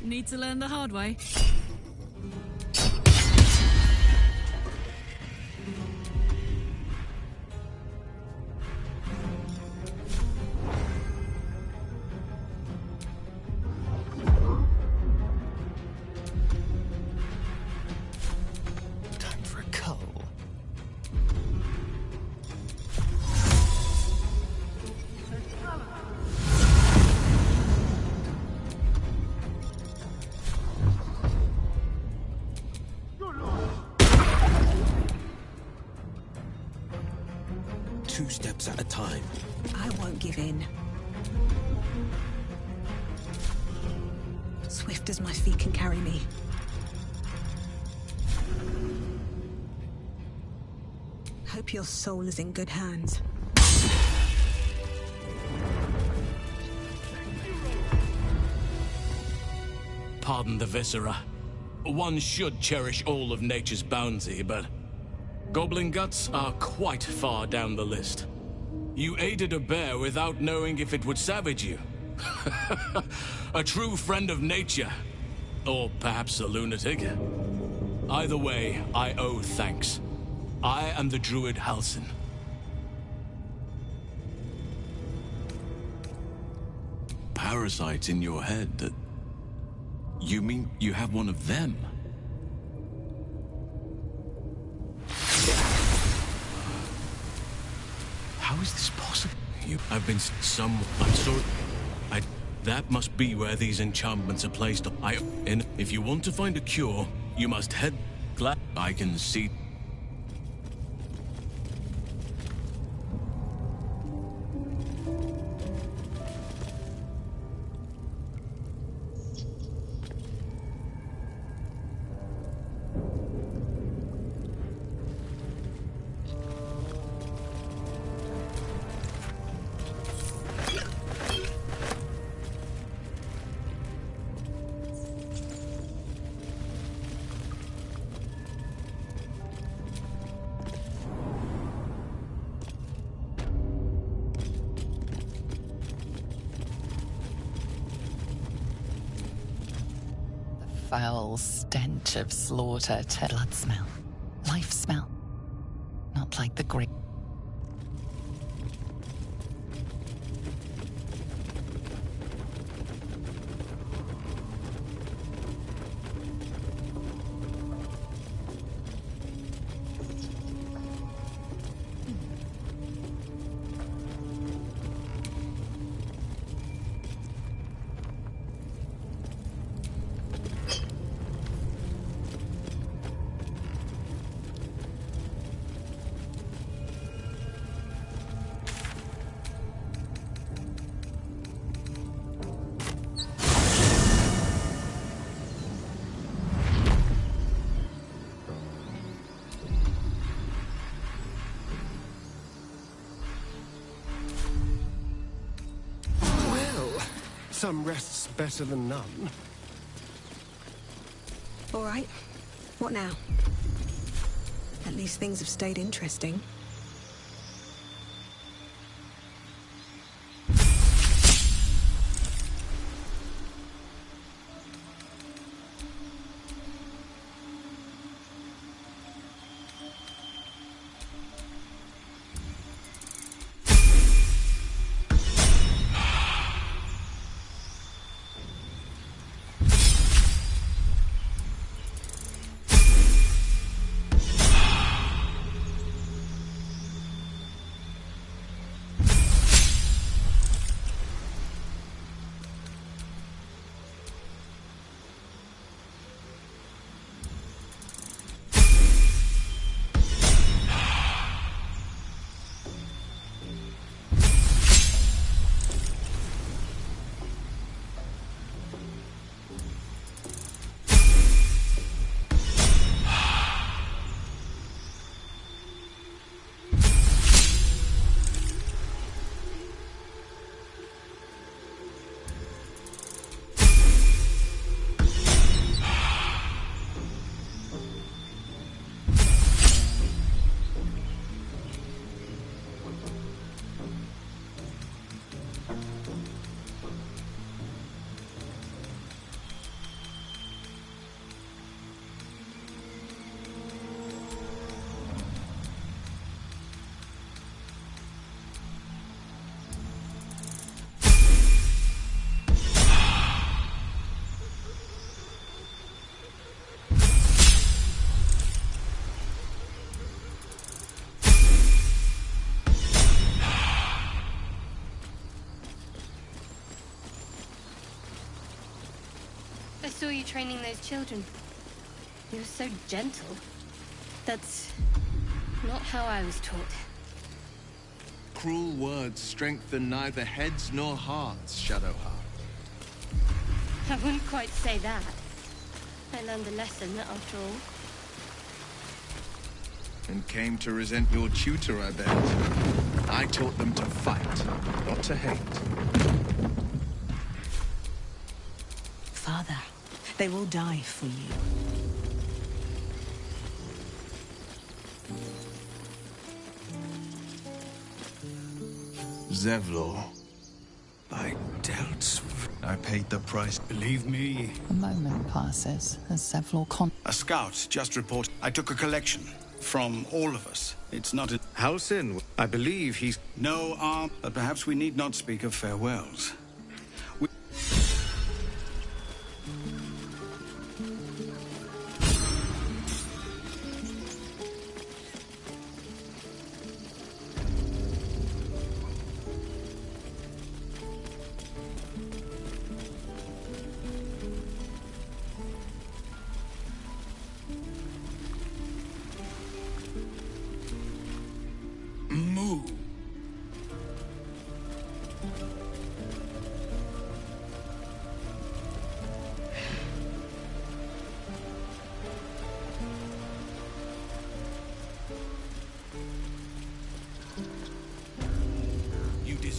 Need to learn the hard way. Time for a cull. Two steps at a time. I won't give in. Swift as my feet can carry me. Hope your soul is in good hands. Pardon the viscera. One should cherish all of nature's bounty, but goblin guts are quite far down the list. You aided a bear without knowing if it would savage you. A true friend of nature. Or perhaps a lunatic. Either way, I owe thanks. I am the druid Halsin. parasites in your head that... You mean you have one of them? How is this possible? I've been I'm sorry. That must be where these enchantments are placed. And if you want to find a cure, you must head... Glad I can see... Foul stench of slaughter, blood smell, life smell. Not like the great. Some rest's better than none. All right. What now? At least things have stayed interesting. I saw you training those children. You were so gentle. That's not how I was taught. Cruel words strengthen neither heads nor hearts, Shadowheart. I wouldn't quite say that. I learned a lesson, after all. And came to resent your tutor, I bet. I taught them to fight, not to hate. Father, they will die for you. Zevlor. I dealt. I paid the price. Believe me. A moment passes as Zevlor A scout just reported. I took a collection from all of us. It's not a... Halsin, I believe he's... No arm, but perhaps we need not speak of farewells.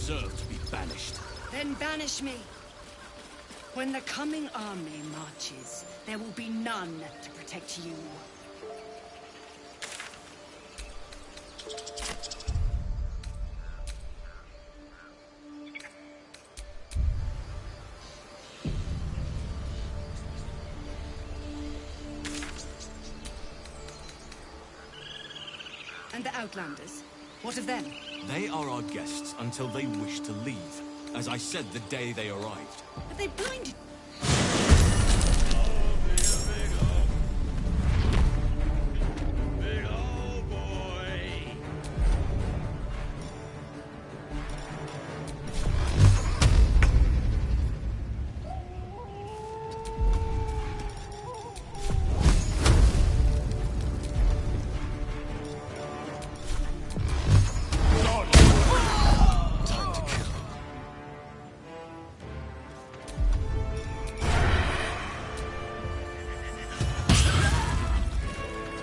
deserve to be banished. Then banish me. When the coming army marches, there will be none to protect you. And the Outlanders? What of them? They are our guests until they wish to leave, as I said the day they arrived. Have they blinded?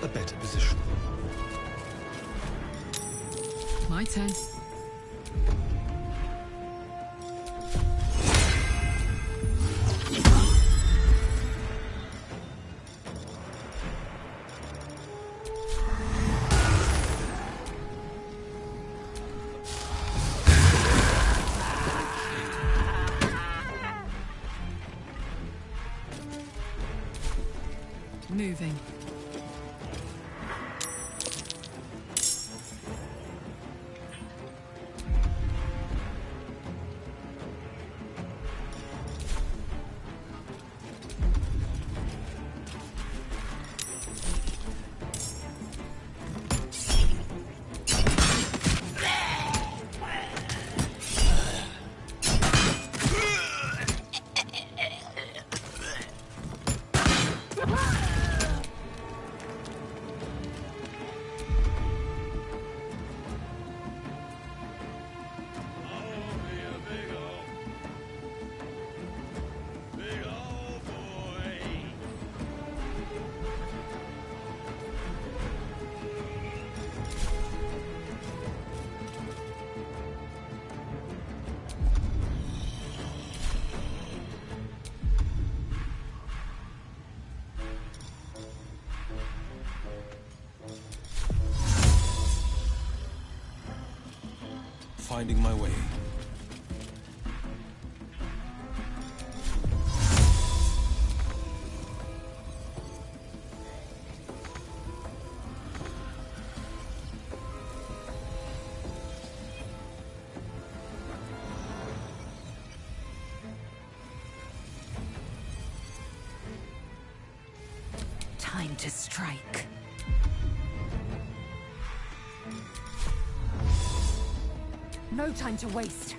A better position. My turn. Moving. Finding my way. Time to strike. No time to waste.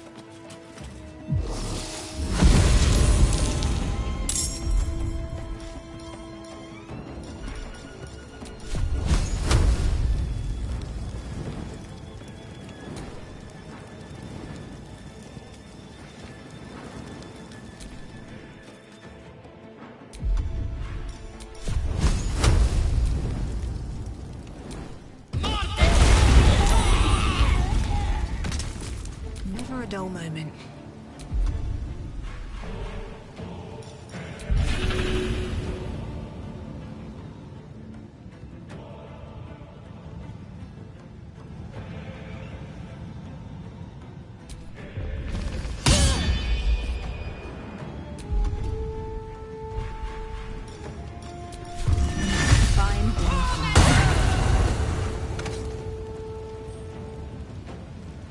Never a dull moment.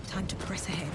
Time to press ahead.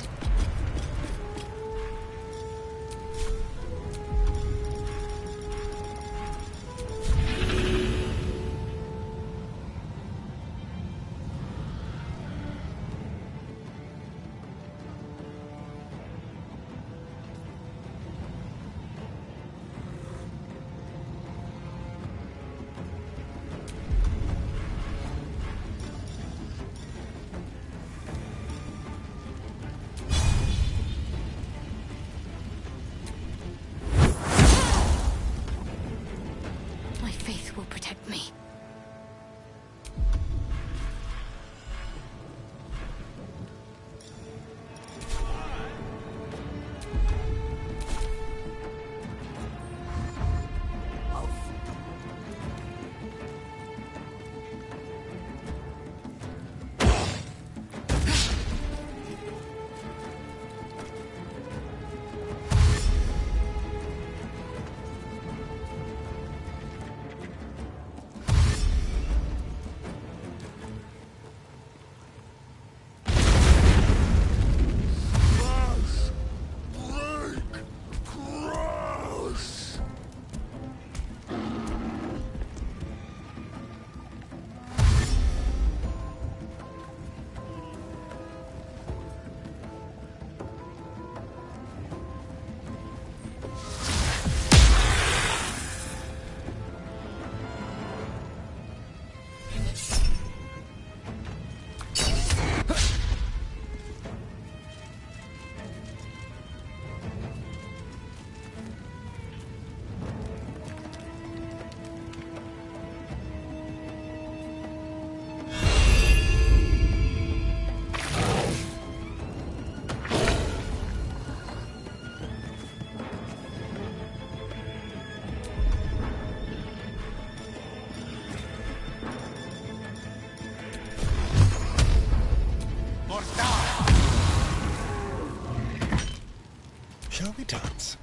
Shall we dance?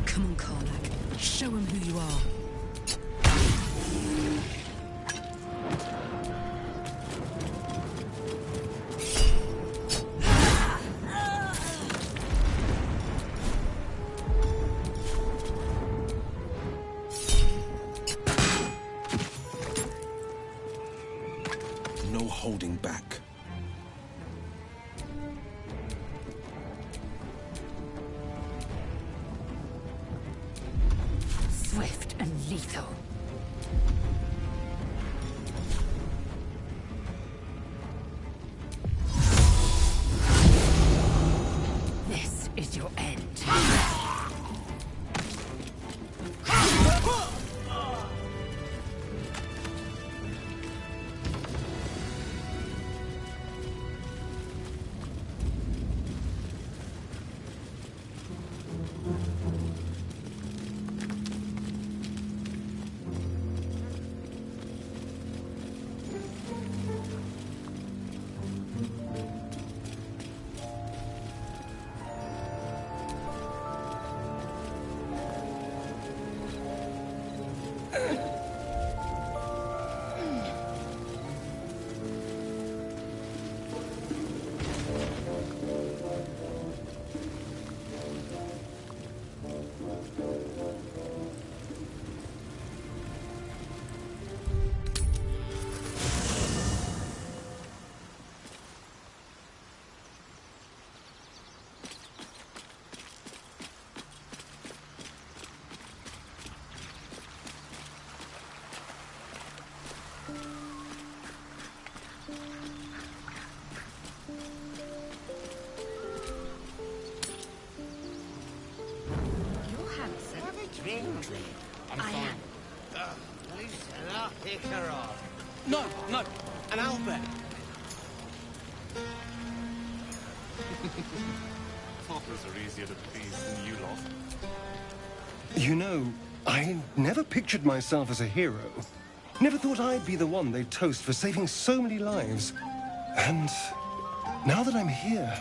Come on, Karnak. Show him who you are. No holding back. Swift and lethal. This is your end. No, no, an owlbear. Poppers are easier to please than you lot. You know, I never pictured myself as a hero. Never thought I'd be the one they'd toast for saving so many lives. And now that I'm here,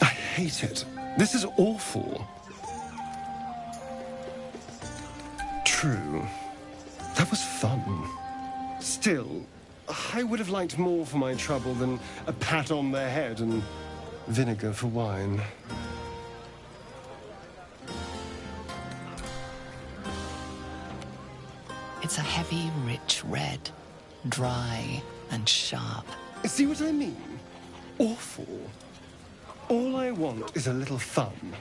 I hate it. This is awful. True. That was fun. Still, I would have liked more for my trouble than a pat on the head and vinegar for wine. It's a heavy, rich red, dry and sharp. See what I mean? Awful. All I want is a little fun.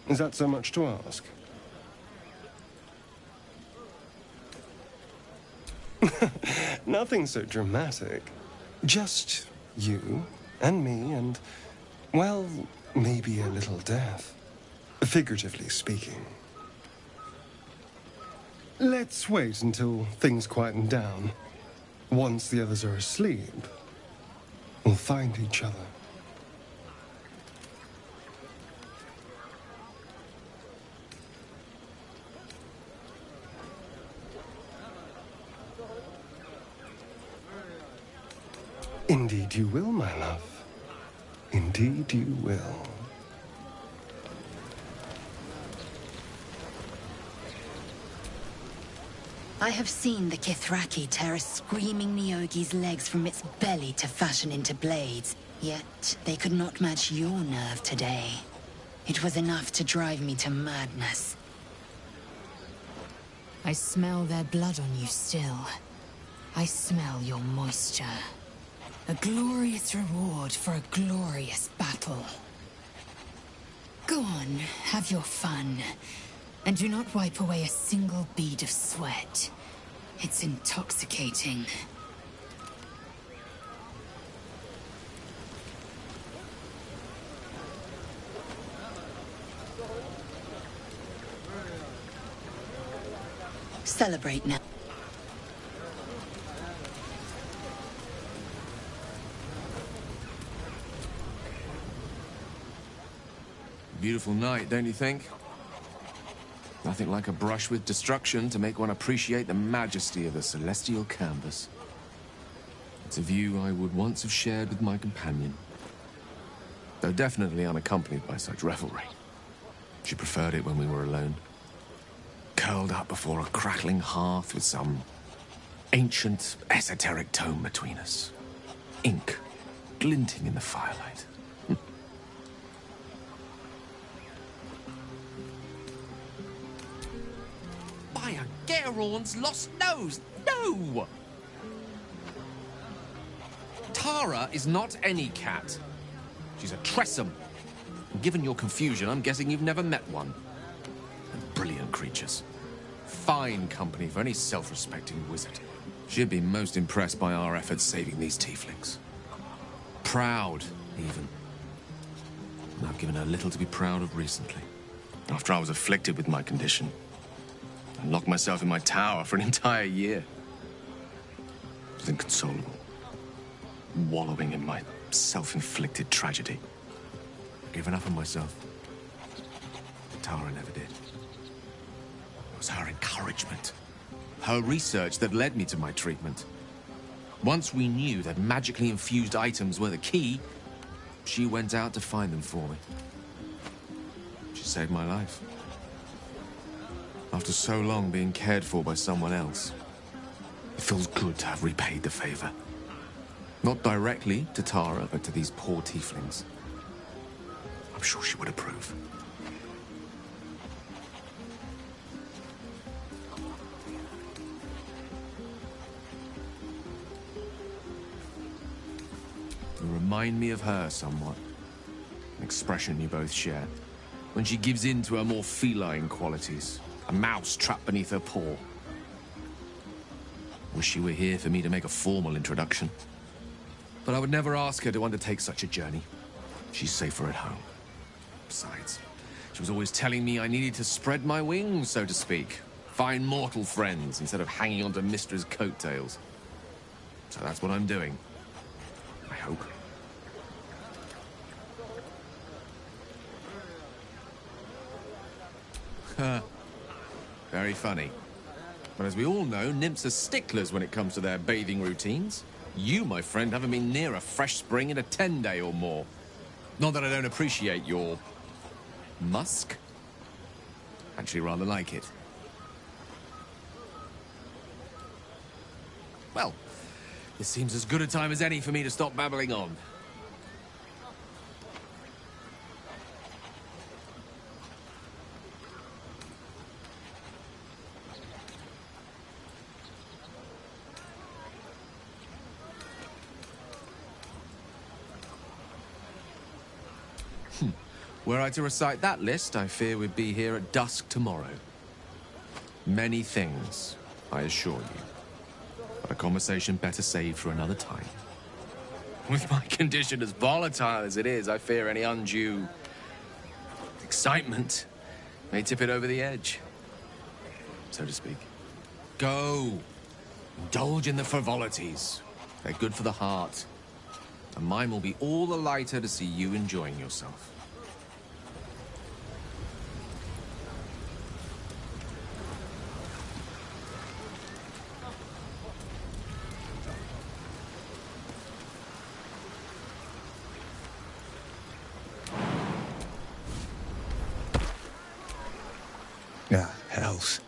Is that so much to ask? Nothing so dramatic. Just you and me and, well, maybe a little death. Figuratively speaking. Let's wait until things quieten down. Once the others are asleep, we'll find each other. Indeed you will, my love. Indeed you will. I have seen the Kithraki tear a screaming Neogi's legs from its belly to fashion into blades. Yet they could not match your nerve today. It was enough to drive me to madness. I smell their blood on you still. I smell your moisture. A glorious reward for a glorious battle. Go on, have your fun. And do not wipe away a single bead of sweat. It's intoxicating. Celebrate now. Beautiful night, don't you think? Nothing like a brush with destruction to make one appreciate the majesty of the celestial canvas. It's a view I would once have shared with my companion, though definitely unaccompanied by such revelry. She preferred it when we were alone, curled up before a crackling hearth with some ancient, esoteric tome between us. Ink glinting in the firelight. By a Gerorn's lost nose! No! Tara is not any cat. She's a Tressum. And given your confusion, I'm guessing you've never met one. And brilliant creatures. Fine company for any self-respecting wizard. She'd be most impressed by our efforts saving these tieflings. Proud, even. And I've given her little to be proud of recently. After I was afflicted with my condition, I locked myself in my tower for an entire year. I was inconsolable, wallowing in my self-inflicted tragedy. I gave enough of myself. Tara never did. It was her encouragement, her research that led me to my treatment. Once we knew that magically infused items were the key, she went out to find them for me. She saved my life. After so long being cared for by someone else, it feels good to have repaid the favor. Not directly to Tara, but to these poor tieflings. I'm sure she would approve. You remind me of her somewhat. An expression you both share. When she gives in to her more feline qualities. A mouse trapped beneath her paw. Wish she were here for me to make a formal introduction. But I would never ask her to undertake such a journey. She's safer at home. Besides, she was always telling me I needed to spread my wings, so to speak. Find mortal friends instead of hanging onto Mistra's coattails. So that's what I'm doing. I hope. Very funny. But as we all know, nymphs are sticklers when it comes to their bathing routines. You, my friend, haven't been near a fresh spring in a 10-day or more. Not that I don't appreciate your musk. Actually rather like it. Well, this seems as good a time as any for me to stop babbling on. Were I to recite that list, I fear we'd be here at dusk tomorrow. Many things, I assure you. But a conversation better saved for another time. With my condition as volatile as it is, I fear any undue excitement may tip it over the edge, so to speak. Go. Indulge in the frivolities. They're good for the heart. And mine will be all the lighter to see you enjoying yourself. Ah, hells.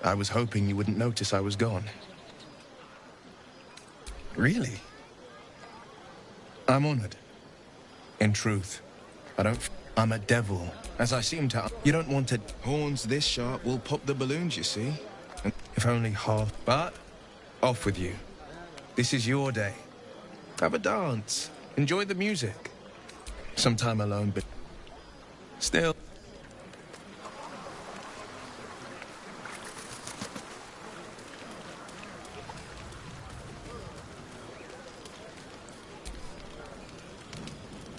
I was hoping you wouldn't notice I was gone. Really? I'm honored. In truth, I'm a devil, as I seem to... You don't want to... Horns this sharp will pop the balloons, you see. And if only half... But, off with you. This is your day. Have a dance. Enjoy the music. Some time alone, but... Still...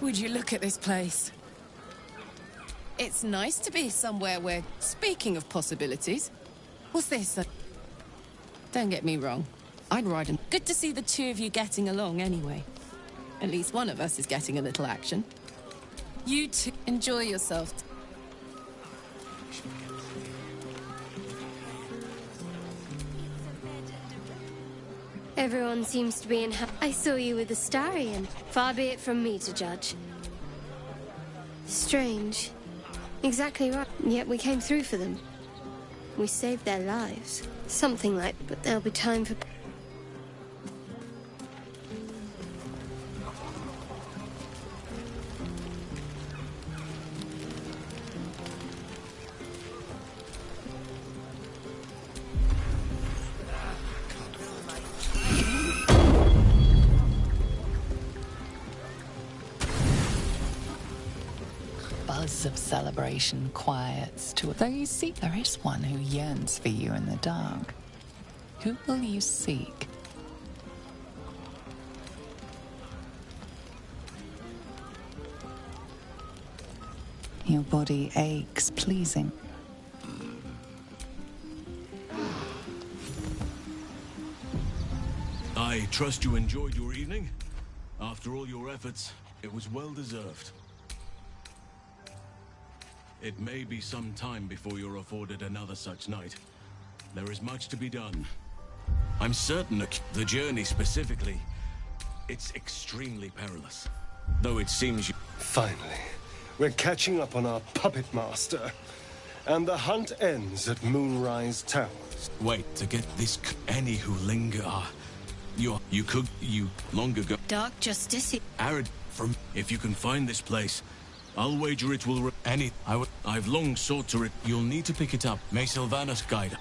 Would you look at this place? It's nice to be somewhere where, speaking of possibilities, what's this? Don't get me wrong. I'd ride him. Good to see the two of you getting along anyway. At least one of us is getting a little action. You two, enjoy yourself. Everyone seems to be in. I saw you with the Starion. Far be it from me to judge. Strange. Exactly right. Yet we came through for them. We saved their lives. Something like, but there'll be time for... Buzz of celebration quiets to... Though you see, there is one who yearns for you in the dark. Who will you seek? Your body aches, pleasing. I trust you enjoyed your evening. After all your efforts, it was well deserved. It may be some time before you're afforded another such night. There is much to be done. I'm certain that the journey specifically, it's extremely perilous. Though it seems you... Finally, we're catching up on our puppet master. And the hunt ends at Moonrise Towers. Wait, to get this... Any who linger are... You long ago... Dark Justice... Arid from... If you can find this place, I'll wager it will... I've long sought to... You'll need to pick it up. May Sylvanas guide.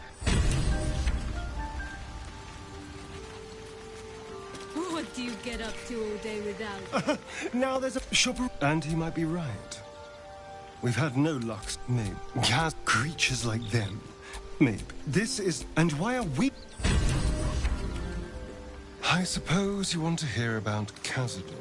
What do you get up to all day without? Now there's a shopper... And he might be right. We've had no luck. Maybe. Has creatures like them. Maybe. This is... And why are we... I suppose you want to hear about Cazador.